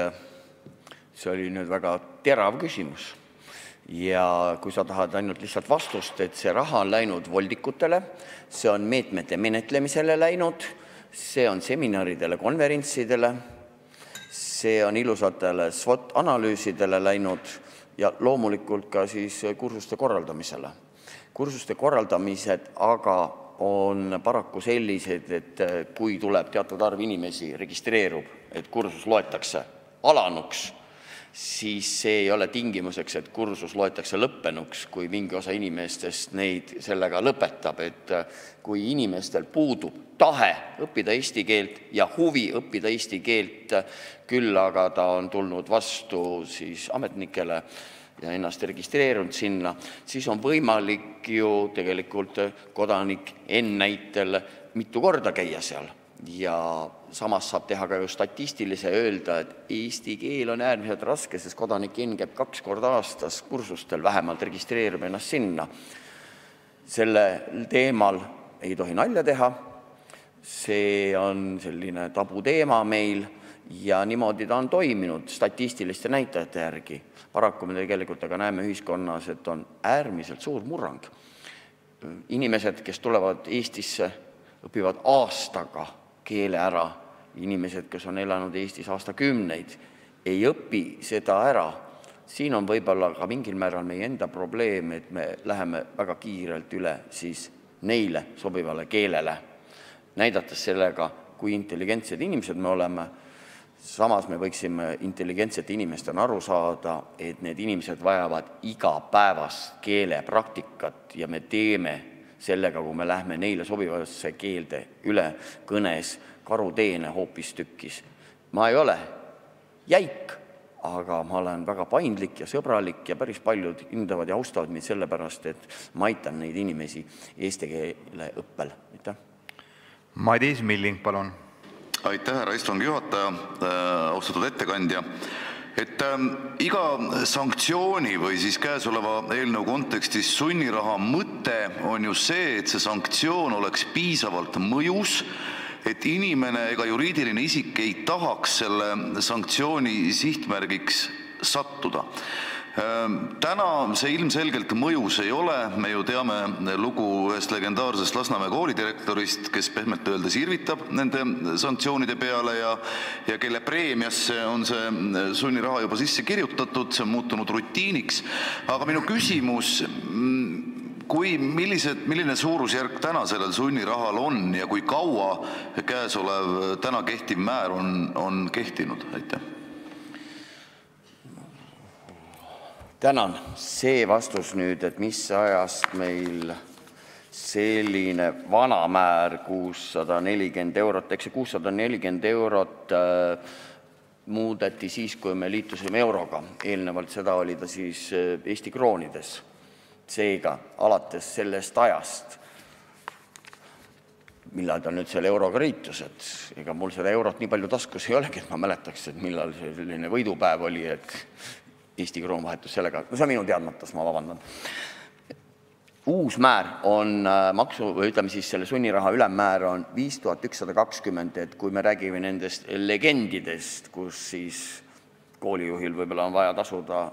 See oli nüüd väga terav küsimus. Ja kui sa tahad ainult lihtsalt vastust, et see raha on läinud voldikutele, see on meetmete menetlemisele läinud, see on seminaridele, konverentsidele, see on ilusatele SWOT-analüüsidele läinud ja loomulikult ka siis kursuste korraldamisele. Kursuste korraldamised aga on paraku sellised, et kui tuleb teatud arv inimesi registreerub, et kursus loetakse alanuks, siis see ei ole tingimuseks, et kursus loetakse lõppenuks, kui mingi osa inimestest neid sellega lõpetab. Et kui inimestel puudub tahe õppida eesti keelt ja huvi õppida eesti keelt, küll aga ta on tulnud vastu siis ametnikele ja ennast registreerunud sinna, siis on võimalik ju tegelikult kodanik näitel mitu korda käia seal. Ja samas saab teha ka ju statistilise öelda, et eesti keel on äärmiselt raske, sest kodanik käib 2 korda aastas kursustel, vähemalt registreerib ennast sinna. Selle teemal ei tohi nalja teha, see on selline tabuteema meil ja niimoodi ta on toiminud statistiliste näitajate järgi. Paraku me tegelikult aga näeme ühiskonnas, et on äärmiselt suur murrang. Inimesed, kes tulevad Eestisse, õpivad aastaga keele ära. Inimesed, kes on elanud Eestis aastakümneid, ei õpi seda ära. Siin on võib-olla ka mingil määral meie enda probleem, et me läheme väga kiirelt üle siis neile sobivale keelele, näidates sellega, kui intelligentsed inimesed me oleme. Samas me võiksime intelligentsete inimestena aru saada, et need inimesed vajavad igapäevast keelepraktikat ja me teeme sellega, kui me lähme neile sobivasse keelde üle kõnes karuteene hoopis tükkis. Ma ei ole jäik, aga ma olen väga paindlik ja sõbralik ja päris paljud hindavad ja austavad mind sellepärast, et ma aitan neid inimesi eesti keele õppel. Madis Milling, palun. Aitäh, härra istungi juhataja, austatud ettekandja. Iga sanktsiooni või siis käesoleva eelnõu kontekstis sunniraha mõte on ju see, et see sanktsioon oleks piisavalt mõjus, et inimene ega juriidiline isik ei tahaks selle sanktsiooni sihtmärgiks sattuda. Täna see ilmselgelt mõjus ei ole, me ju teame lugu ühest legendaarsest Lasnamäe koolidirektorist, kes pehmelt öeldes irvitab nende sanktsioonide peale ja kelle preemiasse on see sunniraha juba sisse kirjutatud, see on muutunud rutiiniks. Aga minu küsimus, milline suurusjärk täna sellel sunnirahal on ja kui kaua käesolev täna kehtiv määr on kehtinud? Aitäh. Tänan. See vastus nüüd, et mis ajast meil selline vana määr 640 eurot, eks see 640 eurot muudeti siis, kui me liitusime euroga. Eelnevalt seda oli ta siis Eesti kroonides. Seega, alates sellest ajast, millal ta nüüd selle euroga liitus, et ega mul seda eurot nii palju taskus ei olegi, et ma mäletaks, et millal selline võidupäev oli, et Eesti kroon vahetus sellega. No see on minu teadmatus, ma vabandan. Uus määr on selle sunniraha ülemmäär on 5120, et kui me räägime nendest legendidest, kus siis koolijuhil võib-olla on vaja tasuda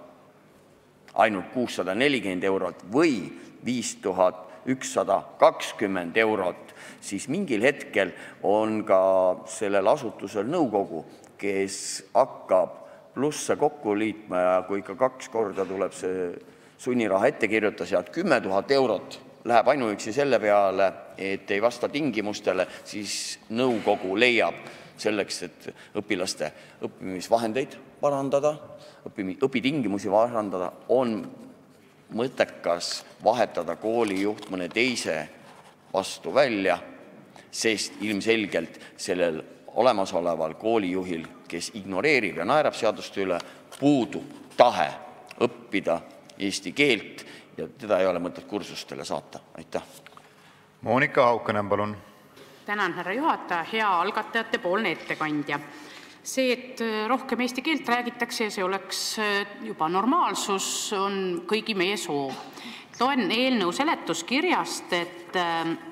ainult 640 eurot või 5120 eurot, siis mingil hetkel on ka sellel asutusel nõukogu, kes hakkab plusse kokku liitma ja kui ikka 2 korda tuleb see sunniraha ettekirjutas ja 10 000 eurot läheb ainuüksi selle peale, et ei vasta tingimustele, siis nõukogu leiab selleks, et õpilaste õppimisvahendeid parandada, õpitingimusi parandada, on mõttekas vahetada koolijuht mõne teise vastu välja, sest ilmselgelt sellel olemasoleval koolijuhil, kes ignoreerib ja naerab seaduste üle, puudub tahe õppida eesti keelt ja teda ei ole mõtet kursustele saata. Aitäh. Monika Haukanen, palun. Tänan, härra juhataja, hea algatajate poolne ettekandja. See, et rohkem eesti keelt räägitakse ja see oleks juba normaalsus, on kõigi meie soov. Loen eelnõu seletuskirjast, et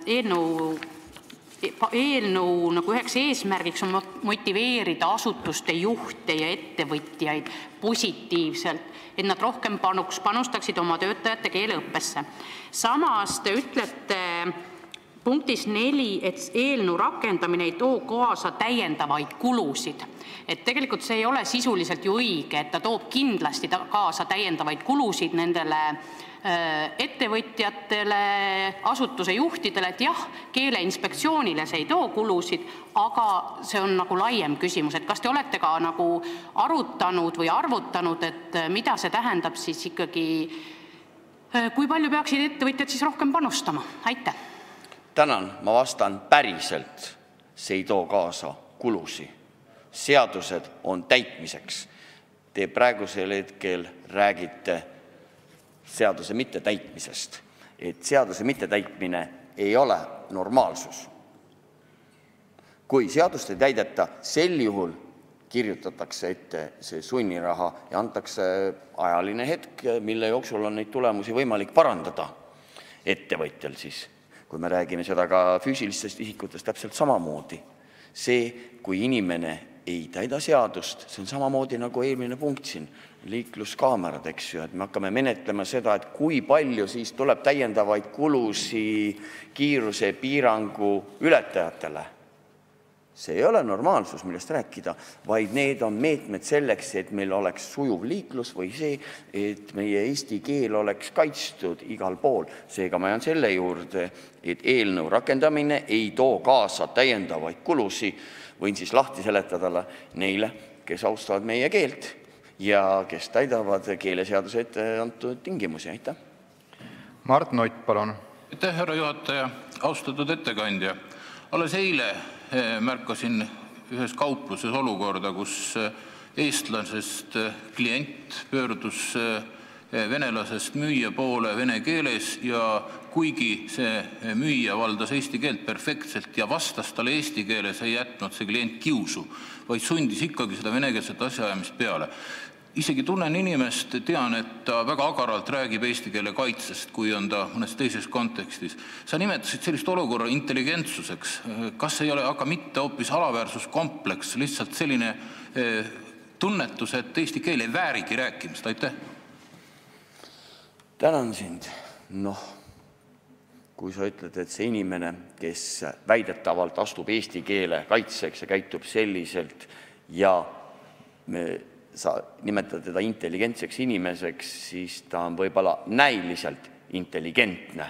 eelnõu nagu üheks eesmärgiks on motiveerida asutuste juhte ja ettevõtjaid positiivselt, et nad rohkem panustaksid oma töötajate keeleõppesse. Samas te ütlete punktis 4, et eelnõu rakendamine ei too kaasa täiendavaid kulusid. Et tegelikult see ei ole sisuliselt ju õige, et ta toob kindlasti kaasa täiendavaid kulusid nendele ettevõtjatele, asutuse juhtidele, et jah, keeleinspektsioonile see ei too kulusid, aga see on nagu laiem küsimus, et kas te olete ka nagu arutanud või arvutanud, et mida see tähendab siis ikkagi, kui palju peaksid ettevõtjad siis rohkem panustama? Aitäh! Tänan, ma vastan päriselt, see ei too kaasa kulusi. Seadused on täitmiseks. Te praegusel hetkel räägite seaduse mittetäitmisest, et seaduse mittetäitmine ei ole normaalsus. Kui seadust ei täideta, sel juhul kirjutatakse ette see sunniraha ja antakse ajaline hetk, mille jooksul on neid tulemusi võimalik parandada ettevõtjal siis. Kui me räägime seda ka füüsilistest isikutest täpselt samamoodi. See, kui inimene ei täida seadust, see on samamoodi nagu eelmine punkt siin, liikluskaamerad, eks ju, et me hakkame menetlema seda, et kui palju siis tuleb täiendavaid kulusi kiirusepiirangu ületajatele. See ei ole normaalsus, millest rääkida, vaid need on meetmed selleks, et meil oleks sujuv liiklus või see, et meie eesti keel oleks kaitstud igal pool. Seega ma jään selle juurde, et eelnõu rakendamine ei too kaasa täiendavaid kulusi. Võin siis lahti seletada neile, kes austavad meie keelt ja kes täidavad keeleseaduse ette antud tingimusi. Aitäh! Mart Nutt, palun! Aitäh, härra juhataja! Austatud ettekandja! Alles eile märkasin ühes kaupluses olukorda, kus eestlasest klient pöördus venelasest müüja poole vene keeles ja kuigi see müüja valdas eesti keelt perfektselt ja vastas talle eesti keeles, ei jätnud see klient kiusu, vaid sundis ikkagi seda venekeelset asjaajamist peale. Isegi tunnen inimest, tean, et ta väga agaralt räägib eesti keele kaitsest, kui on ta mõnes teises kontekstis. Sa nimetasid sellist olukorra intelligentsuseks. Kas ei ole aga mitte hoopis alaväärsuskompleks, lihtsalt selline tunnetus, et eesti keel ei väärigi rääkimist? Aitäh! Tänan sind. Kui sa ütled, et see inimene, kes väidetavalt astub eesti keele kaitseks ja käitub selliselt ja sa nimetad teda intelligentseks inimeseks, siis ta on võib-olla näiliselt intelligentne.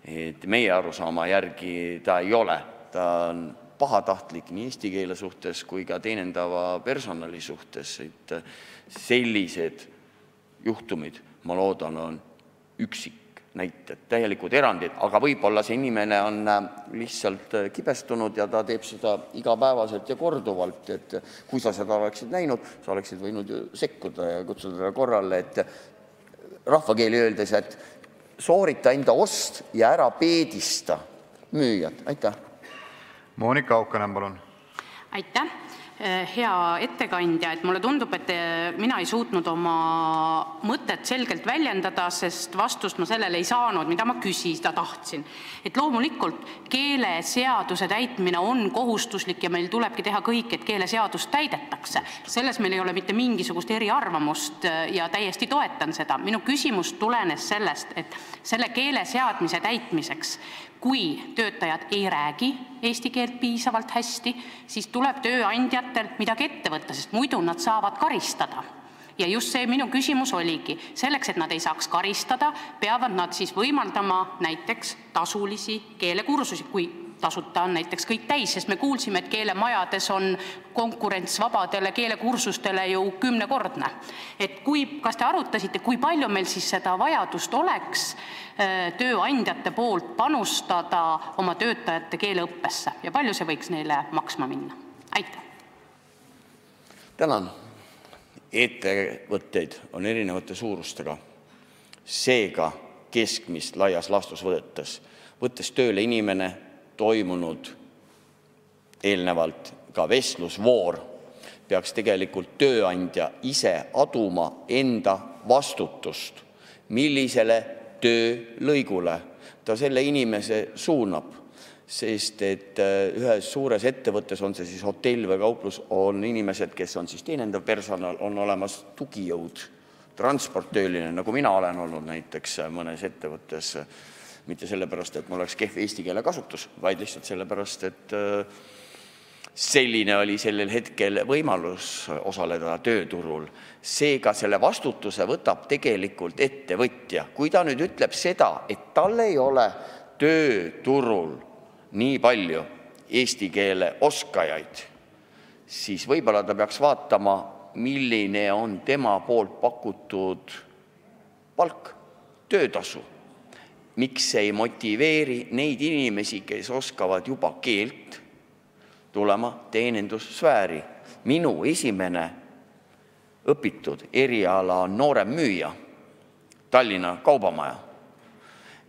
Et meie arusaama järgi ta ei ole. Ta on pahatahtlik nii eesti keele suhtes kui ka teenindava personali suhtes. Et sellised juhtumid, ma loodan, on üksik näited, täielikud erandid, aga võib-olla see inimene on lihtsalt kibestunud ja ta teeb seda igapäevaselt ja korduvalt, et kui sa seda oleksid näinud, sa oleksid võinud ju sekkuda ja kutsuda korrale, et rahvakeeli öeldes, et soorita enda ost ja ära peedista müüjad. Aitäh! Monika Haukanõmm, palun! Aitäh! Hea ettekandja, et mulle tundub, et mina ei suutnud oma mõtet selgelt väljendada, sest vastust ma sellele ei saanud, mida ma küsida tahtsin. Et loomulikult keeleseaduse täitmine on kohustuslik ja meil tulebki teha kõik, et keeleseadust täidetakse. Selles meil ei ole mitte mingisugust eriarvamust ja täiesti toetan seda. Minu küsimus tulenes sellest, et selle keeleseadmise täitmiseks, kui töötajad ei räägi eesti keelt piisavalt hästi, siis tuleb tööandjatel midagi ette võtta, sest muidu nad saavad karistada. Ja just see minu küsimus oligi. Selleks, et nad ei saaks karistada, peavad nad siis võimaldama näiteks tasulisi keelekursusi, kui tasuta on näiteks kõik täis, sest me kuulsime, et keelemajades on konkurents vabadele keelekursustele ju 10-kordne. Et kas te arutasite, kui palju meil siis seda vajadust oleks tööandjate poolt panustada oma töötajate keeleõppesse ja palju see võiks neile maksma minna? Aitäh! Tänan! Ettevõtteid on erinevate suurustega. Seega keskmist laias laastus võttes tööle inimene, toimunud eelnevalt ka vestlusvoor, peaks tegelikult tööandja ise aduma enda vastutust, millisele töölõigule ta selle inimese suunab. Sest et ühes suures ettevõttes, on see siis hotell või kauplus, on inimesed, kes on siis teenendav personal, on olemas tugijõud, transportööline, nagu mina olen olnud näiteks mõnes ettevõttes, mitte sellepärast, et mul oleks kehv eesti keele kasutus, vaid lihtsalt sellepärast, et selline oli sellel hetkel võimalus osaleda tööturul. Seega selle vastutuse võtab tegelikult ettevõtja. Kui ta nüüd ütleb seda, et tal ei ole tööturul nii palju eesti keele oskajaid, siis võib-olla ta peaks vaatama, milline on tema poolt pakutud palk, töötasu. Miks ei motiveeri neid inimesi, kes oskavad juba keelt, tulema teenindussfääri? Minu esimene õpitud eriala on noorem müüja, Tallinna kaubamaja.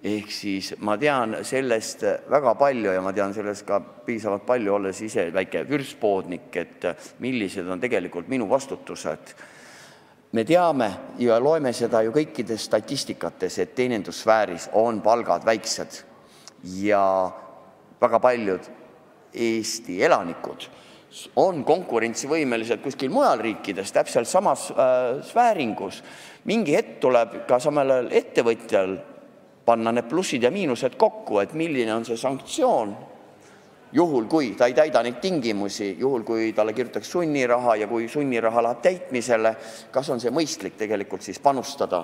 Ehk siis ma tean sellest väga palju ja ma tean sellest ka piisavalt palju, olles ise väike vürspoodnik, et millised on tegelikult minu vastutused. Me teame ja loeme seda ju kõikides statistikates, et teenindussfääris on palgad väiksed ja väga paljud Eesti elanikud on konkurentsivõimelised kuskil mujal riikides, täpselt samas sfääringus. Mingi hetk tuleb ka samal ettevõtjal panna need plussid ja miinused kokku, et milline on see sanktsioon, juhul kui ta ei täida neid tingimusi, juhul kui talle kirjutaks sunniraha ja kui sunniraha läheb täitmisele, kas on see mõistlik tegelikult siis panustada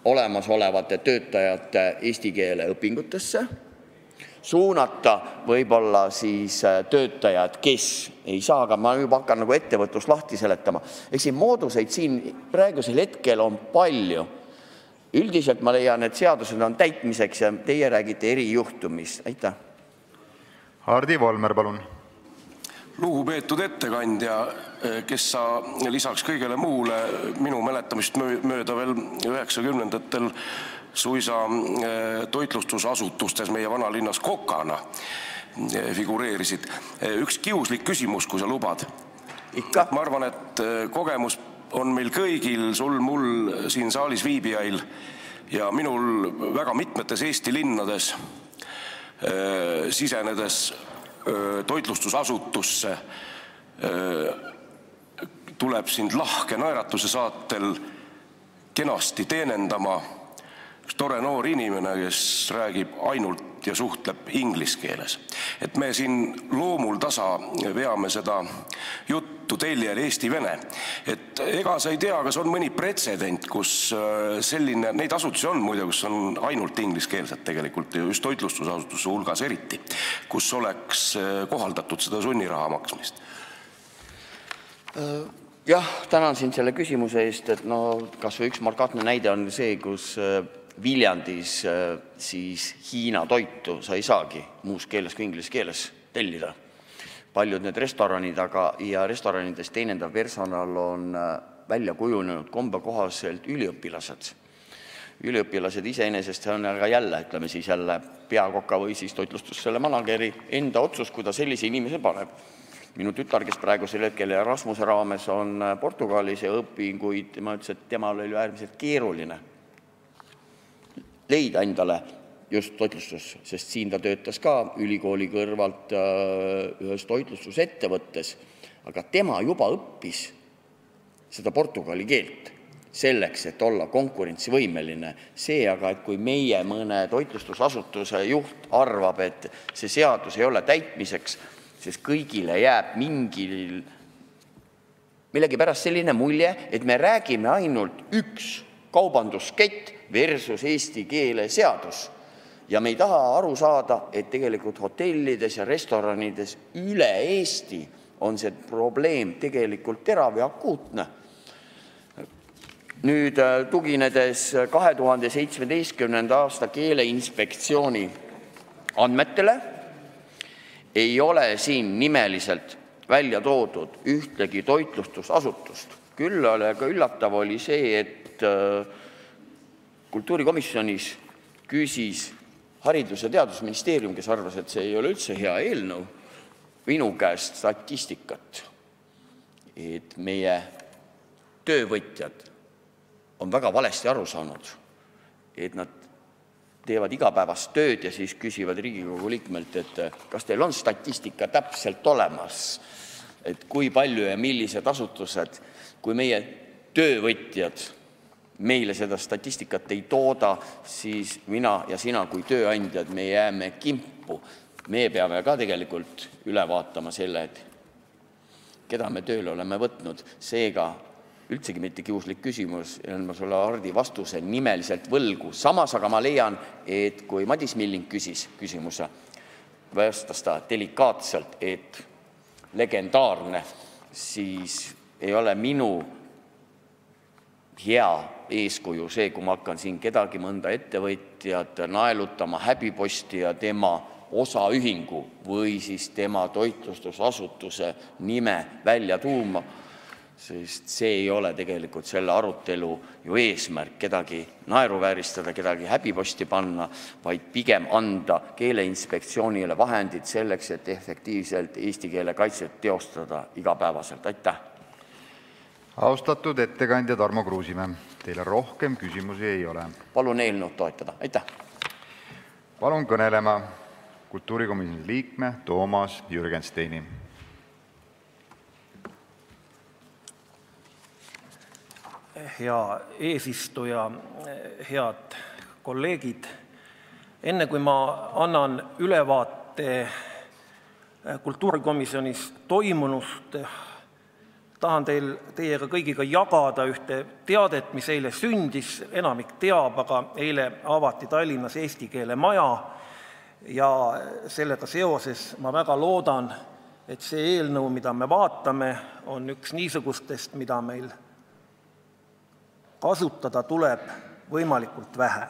olemasolevate töötajate eesti keele õpingutesse, suunata võib-olla siis töötajad, kes ei saa, aga ma juba hakkan nagu ettevõtlust lahti seletama. Eks siin mooduseid siin praegusel hetkel on palju. Üldiselt ma leian, et seadused on täitmiseks ja teie räägite erijuhtumist. Aitäh. Hardi Volmer, palun. Lugupeetud ettekandja, kes sa lisaks kõigele muule minu mäletamist mööda veel 90-ndatel suisa toitlustusasutustes meie vanalinnas kokana figureerisid. Üks kiuslik küsimus, kui sa lubad. Ikka. Ma arvan, et kogemus on meil kõigil, sul, mul siin saalis viibijail ja minul väga mitmetes Eesti linnades sisenedes toitlustusasutusse tuleb sind lahke naeratuse saatel kenasti teenendama üks tore noor inimene, kes räägib ainult ja suhtleb inglise keeles. Et me siin loomul tasa veame seda juttu teljel Eesti-Vene. Et ega sa ei tea, kas on mõni pretsedent, kus selline, neid asutusi on muide, kus on ainult ingliskeelsed tegelikult, just toitlustusasutuse hulgas eriti, kus oleks kohaldatud seda sunniraha maksmist? Jah, tänan sind selle küsimuse eest, et kas või üks markantne näide on see, kus Viljandis siis Hiina toitu sa ei saagi muus keeles kui inglise keeles tellida. Paljud need restoranid ja restoranides teenendav personal on välja kujunenud kombekohaselt üliõpilased. Üliõpilased iseenesest on aga jälle, ütleme siis jälle peakoka või siis toitlustus selle manageri enda otsus, kui ta sellise inimese paneb. Minu tütar, kes praegusel hetkel Erasmuse raames on Portugalis ja õpinguid, ma ütlesin, et temal oli äärmiselt keeruline leida endale just toitlustus, sest siin ta töötas ka ülikooli kõrvalt ühes toitlustusettevõttes, aga tema juba õppis seda portugali keelt selleks, et olla konkurentsivõimeline. See aga, et kui meie mõne toitlustusasutuse juht arvab, et see seadus ei ole täitmiseks, sest kõigile jääb millegipärast selline mulje, et me räägime ainult üks kaubanduskett versus eesti keele seadus. Ja me ei taha aru saada, et tegelikult hotellides ja restoranides üle Eesti on see probleem tegelikult terav ja akuutne. Nüüd tuginedes 2017. aasta Keeleinspektsiooni andmetele ei ole siin nimeliselt välja toodud ühtegi toitlustusasutust. Küll aga üllatav oli see, et kultuurikomisjonis küsis Haridus- ja Teadusministeerium, kes arvas, et see ei ole üldse hea eelnõu, minu käest statistikat, et meie töövõtjad on väga valesti aru saanud, et nad teevad igapäevast tööd ja siis küsivad Riigikogu liikmelt, et kas teil on statistika täpselt olemas, et kui palju ja millised asutused, kui meie töövõtjad meile seda statistikat ei tooda, siis mina ja sina kui tööandjad, me jääme kimpu. Me peame ka tegelikult üle vaatama selle, et keda me tööle oleme võtnud. Seega üldsegi mitte kiuslik küsimus, ja ma sulle Hardi vastuse nimeliselt võlgu. Samas aga ma leian, et kui Madis Milling küsis küsimuse, vastas ta delikaatselt, et legendaarne, siis ei ole minu hea eeskuju see, kui ma hakkan siin kedagi mõnda ettevõtjat naelutama häbiposti ja tema osaühingu või siis tema toitlustusasutuse nime välja tuuma, sest see ei ole tegelikult selle arutelu ju eesmärk kedagi naeruvääristada, kedagi häbiposti panna, vaid pigem anda Keeleinspektsioonile vahendid selleks, et efektiivselt eesti keele kaitset teostada igapäevaselt. Aitäh! Austatud ettekandja Tarmo Kruusimäe, teile rohkem küsimusi ei ole. Palun eelnõu toetada. Aitäh! Palun kõnelema kultuurikomisjoni liikme Toomas Jürgensteini. hea eesistuja, head kolleegid. Enne kui ma annan ülevaate kultuurikomisjonis toimunust, tahan teiega kõigiga jagada ühte teadet, mis eile sündis, enamik teab, aga eile avati Tallinnas eesti keele maja ja sellega seoses ma väga loodan, et see eelnõu, mida me vaatame, on üks niisugustest, mida meil kasutada tuleb võimalikult vähe.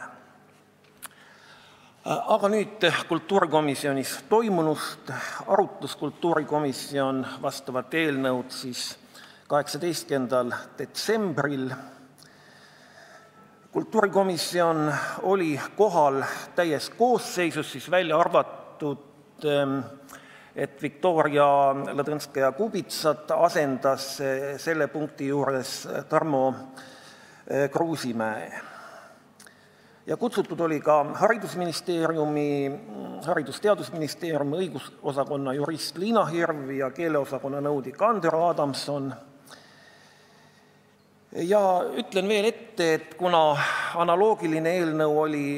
Aga nüüd kultuurikomisjonis toimunust. Arutus kultuurikomisjon vastavat eelnõud 18. detsembril. Kultuurikomisjon oli kohal täies koosseisus, välja arvatud, et Viktoria Ladõnskaja-Kubitsat asendas selle punkti juures Tarmo Kruusimäe. Ja kutsutud oli ka Haridus-Teadusministeeriumi õigusosakonna jurist Liina Hirv ja keeleosakonna nõunik Andero Adamson. Ja ütlen veel ette, et kuna analoogiline eelnõu oli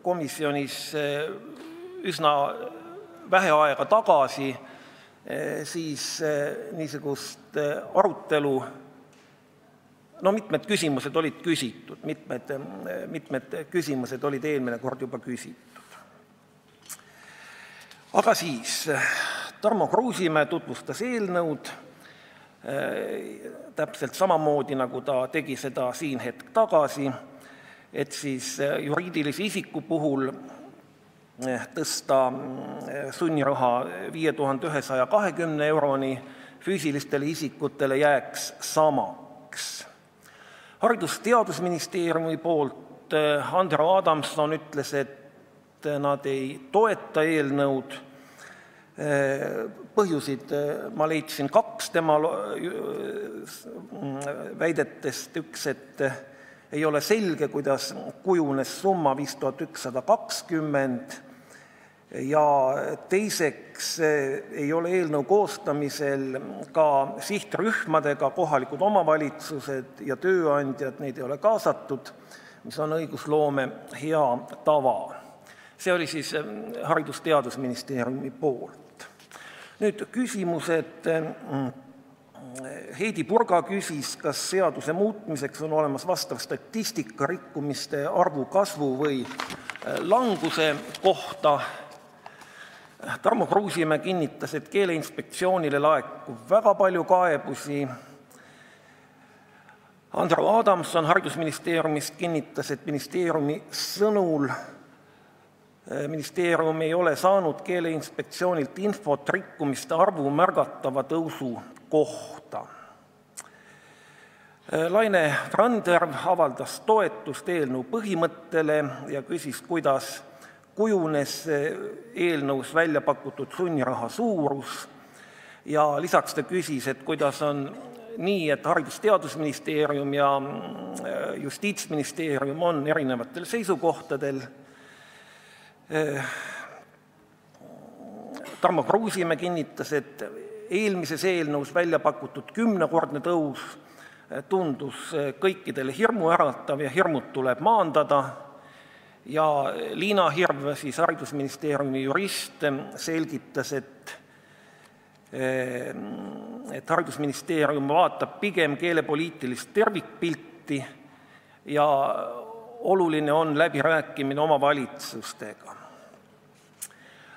komisjonis üsna vähe aega tagasi, siis niisugust arutelu, mitmed küsimused olid küsitud, mitmed küsimused olid eelmine kord juba küsitud. Aga siis Tarmo Kruusimäe tutvustas eelnõud täpselt samamoodi, nagu ta tegi seda siin hetk tagasi, et siis juriidilise isiku puhul tõsta sunniraha 5120 euroni, füüsilistele isikutele jääks samaks. Haridus-Teadusministeeriumi poolt Andero Adamson ütles, et nad ei toeta eelnõud. Põhjusid ma leidsin kaks tema väidetest. Üks, et ei ole selge, kuidas kujunes summa 5120, ja teiseks ei ole eelnõu koostamisel ka sihtrühmadega, kohalikud omavalitsused ja tööandjad, neid ei ole kaasatud, mis on õigusloome hea tava. See oli siis Haridus-Teadusministeeriumi poolt. Nüüd küsimused. Heidi Purga küsis, kas seaduse muutmiseks on olemas vastav statistika rikkumiste arvu kasvu või languse kohta. Tarmo Kruusimäe kinnitas, et Keeleinspektsioonile laekub väga palju kaebusi. Andero Adamson Haridusministeeriumist kinnitas, et ministeeriumi sõnul ministeerium ei ole saanud Keeleinspektsioonilt infot rikkumiste arvu märgatava tõusu kohta. Laine Randjärv avaldas toetust eelnõu põhimõttele ja küsis, kuidas kujunes eelnõus välja pakutud sunniraha suurus, ja lisaks ta küsis, et kuidas on nii, et Haridus-Teadusministeerium ja Justiitsministeerium on erinevatel seisukohtadel. Tarmo Kruusimäe kinnitas, et eelmises eelnõus välja pakutud 10-kordne tõus tundus kõikidele hirmuäratav ja hirmud tuleb maandada. Ja Liina Hirv, siis Haridusministeeriumi jurist, selgitas, et Haridusministeerium vaatab pigem keelepoliitilist tervikpilti ja oluline on läbirääkimine omavalitsustega.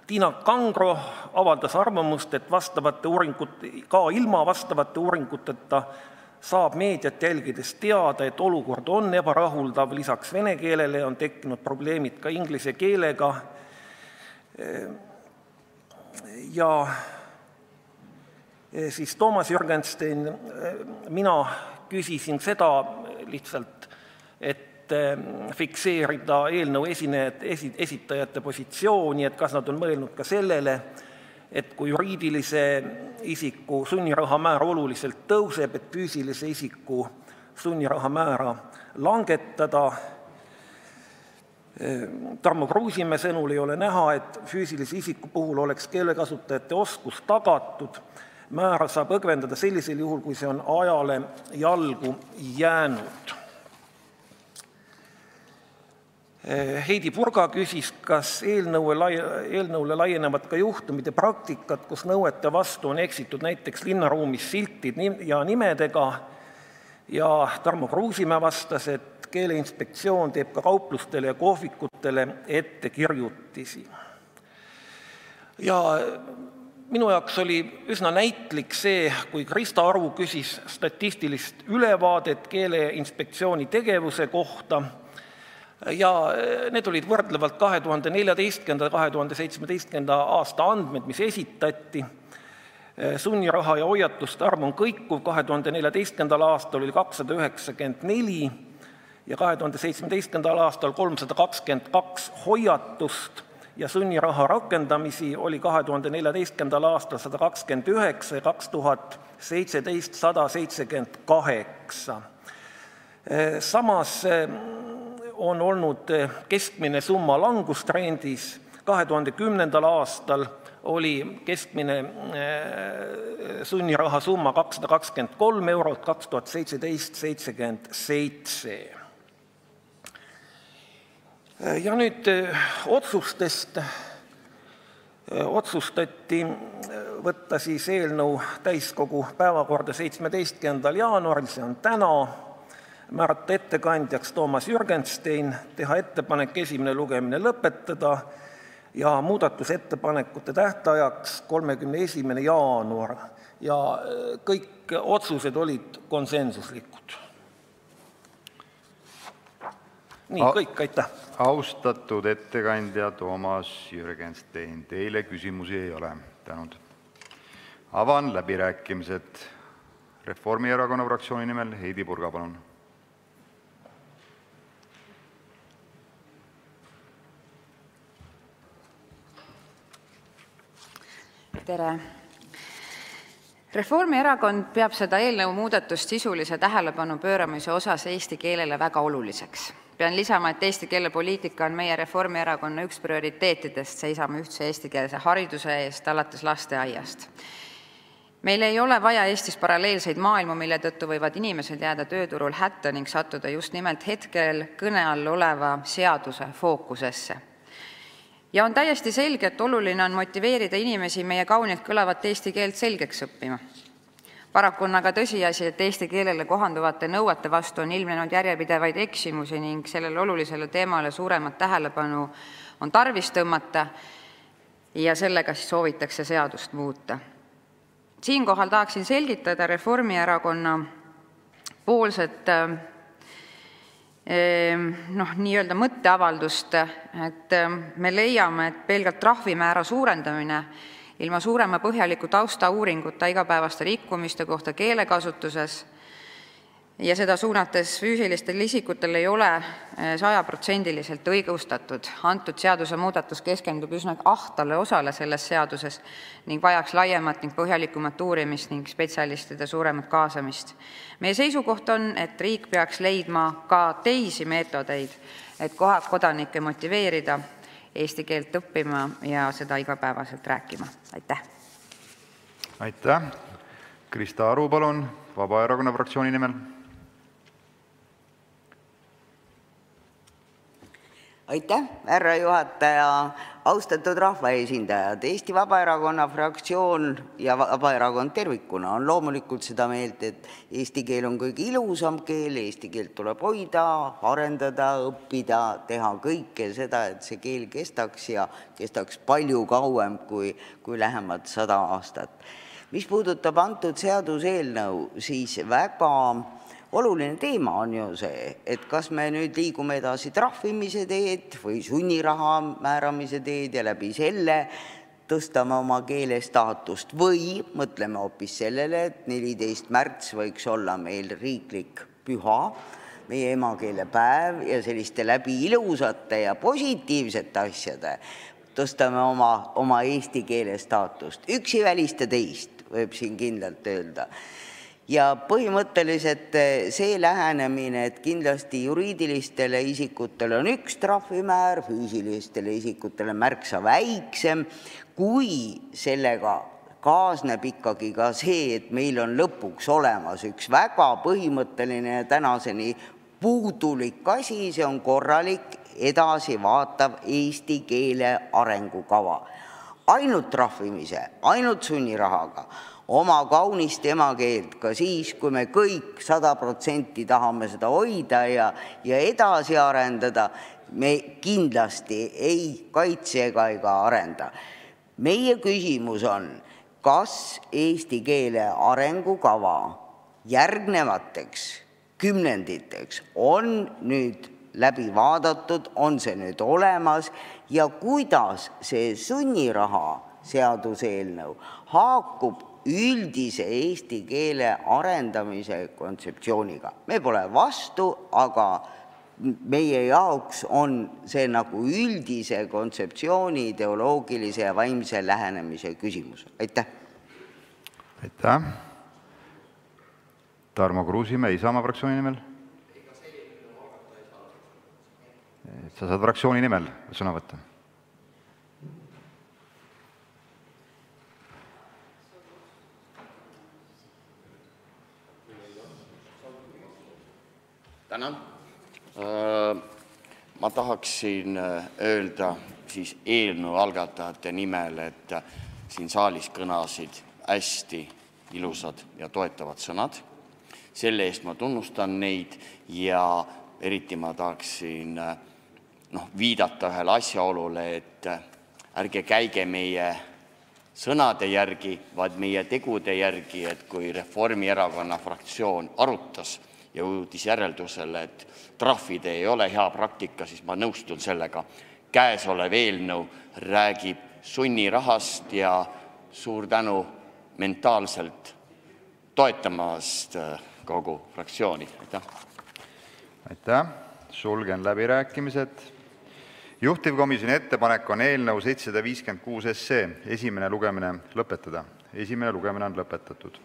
Tiina Kangro avaldas arvamust, et ka ilma vastavate uuringuteta saab meediat jälgides teada, et olukord on ebarahuldav, lisaks vene keelele on tekkinud probleemid ka inglise keelega. Ja siis Toomas Jürgenstein, mina küsisin seda lihtsalt, et fikseerida eelnõu esitajate positsiooni, et kas nad on mõelnud ka sellele, et kui juriidilise isiku sunniraha määr oluliselt tõuseb, et füüsilise isiku sunniraha määra langetada. Tarmo Kruusimäe sõnul ei ole näha, et füüsilise isiku puhul oleks keelekasutajate oskus tagatud. määra saab õgvendada sellisel juhul, kui see on ajale jalgu jäänud. Heidi Purga küsis, kas eelnõule laienevad ka juhtumid ja praktikad, kus nõuete vastu on eksitud näiteks linnaruumis siltid ja nimedega, ja Tarmo Kruusimäe vastas, et Keeleinspektsioon teeb ka kauplustele ja kohvikutele ettekirjutisi. Ja minu jaoks oli üsna näitlik see, kui Krista Aru küsis statistilist ülevaadet Keeleinspektsiooni tegevuse kohta, ja need olid võrdlevalt 2014-2017 aasta andmed, mis esitati. Sunniraha ja hoiatuste arv on kõikuv, 2014. aastal oli 294 ja 2017. aastal 322 hoiatust ja sunniraha rakendamisi oli 2014. aastal 129 ja 2017 178. Samas on olnud keskmine summa langustrendis. 2010. aastal oli keskmine sunniraha summa 223 eurot, 2017 77. Ja nüüd otsustest. Otsustati võtta siis eelnõu täiskogu päevakorda 17. jaanuaril, see on täna, määrata ettekandjaks Toomas Jürgenstein, teha ettepanek esimene lugemine lõpetada ja muudatusettepanekute tähtajaks 31. jaanuar. Ja kõik otsused olid konsensuslikud. Nii, kõik, aitäh. Austatud ettekandja Toomas Jürgenstein, teile küsimusi ei ole. Tänud. Avan läbirääkimised. Reformierakonna fraktsiooni nimel Heidi Purga, palun. Tere! Reformierakond peab seda eelnõu muudatust sisulise tähelepanu pööramise osas eesti keelele väga oluliseks. Pean lisama, et eesti keele poliitika on meie Reformierakonna üks prioriteetidest, seisame ühtse eestikeelse hariduse eest alates lasteaiast. Meil ei ole vaja Eestis paralleelseid maailmu, mille tõttu võivad inimesed jääda tööturul hätta ning sattuda just nimelt hetkel kõne all oleva seaduse fookusesse. Ja on täiesti selge, et oluline on motiveerida inimesi meie kaunilt kõlavat eesti keelt selgeks õppima. Paraku on aga tõsiasi, et eesti keelele kohanduvate nõuete vastu on ilmnenud järjepidevaid eksimusi ning sellele olulisele teemale suuremat tähelepanu on tarvis tõmmata ja sellega siis soovitakse seadust muuta. Siinkohal tahaksin selgitada Reformierakonna poolset nii-öelda mõtteavaldust, et me leiame, et pelgalt trahvimäära suurendamine ilma suurema põhjaliku taustauuringuta igapäevaste rikkumiste kohta keelekasutuses ja seda suunates füüsilistel isikutel ei ole 100% õigustatud. Antud seaduse muudatus keskendub üsna ahtale osale selles seaduses ning vajaks laiemat ning põhjalikumat uurimist ning spetsialistide suuremat kaasamist. Meie seisukoht on, et riik peaks leidma ka teisi meetodeid, et kodanikke motiveerida eesti keelt õppima ja seda igapäevaselt rääkima. Aitäh! Aitäh! Krista Aru, palun, Vabaerakonna fraktsiooni nimel. Aitäh, härra juhataja, austatud rahvaesindajad. Eesti Vabaerakonna fraktsioon ja Vabaerakond tervikuna on loomulikult seda meelt, et eesti keel on kõige ilusam keel, eesti keelt tuleb hoida, arendada, õppida, teha kõike seda, et see keel kestaks ja kestaks palju kauem kui lähemad 100 aastat. Mis puudutab antud seaduseelnõu, siis väga oluline teema on ju see, et kas me nüüd liigume edasi trahvimise teed või sunniraha määramise teed ja läbi selle tõstame oma keele staatust või mõtleme hoopis sellele, et 14. märts võiks olla meil riiklik püha, meie emakeelepäev ja selliste läbi ilusate ja positiivsete asjade tõstame oma eesti keele staatust. Üks ei välista teist, võib siin kindlalt öelda. Ja põhimõtteliselt see lähenemine, et kindlasti juriidilistele isikutele on üks trahvimäär, füüsilistele isikutele märksa väiksem, kui sellega kaasneb ikkagi ka see, et meil on lõpuks olemas üks väga põhimõtteline ja tänaseni puudulik asi, see on korralik edasivaatav eesti keele arengukava. Ainult trahvimise, ainult sunnirahaga, oma kaunist emakeelt ka siis, kui me kõik 100% tahame seda hoida ja edasi arendada, me kindlasti ei kaitse ega arenda. Meie küsimus on, kas eesti keele arengukava järgnevateks kümnenditeks on nüüd läbi vaadatud, on see nüüd olemas ja kuidas see sunniraha seaduseelnõu haakub üldise eesti keele arendamise kontseptsiooniga. Me pole vastu, aga meie jaoks on see nagu üldise kontseptsiooni, ideoloogilise ja vaimse lähenemise küsimus. Aitäh! Aitäh! Tarmo Kruusimäe Isamaa fraktsiooni nimel. Sa saad fraktsiooni nimel sõna võtta. Tänan. Ma tahaksin öelda siis eelnõu algatajate nimel, et siin saalis kõnasid hästi ilusad ja toetavad sõnad. Selle eest ma tunnustan neid ja eriti ma tahaksin viidata ühele asjaolule, et ärge käige meie sõnade järgi, vaid meie tegude järgi, et kui Reformierakonna fraktsioon arutas ja jõudis järeldusele, et trahvid ei ole hea praktika, siis ma nõustun sellega. Käesolev eelnõu räägib sunnirahast ja suur tänu mentaalselt toetamast kogu fraktsiooni. Aitäh! Aitäh! Sulgen läbirääkimised. Juhtivkomisjoni ettepanek on eelnõu 756 esimene lugemine lõpetada. Esimene lugemine on lõpetatud.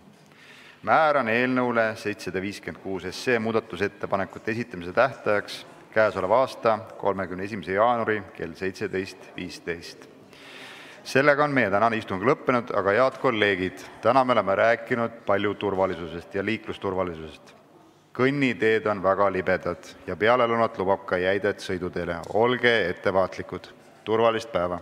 Määran eelnõule 756 muudatusettepanekute esitamise tähtajaks käesoleva aasta 31. jaanuari kell 17.15. Sellega on meie tänane istung lõppenud, aga head kolleegid, täna me oleme rääkinud palju turvalisusest ja liiklusturvalisusest. Kõnniteed on väga libedad ja pealelõunat lubab ka jäidet sõiduteele. Olge ettevaatlikud. Turvalist päeva!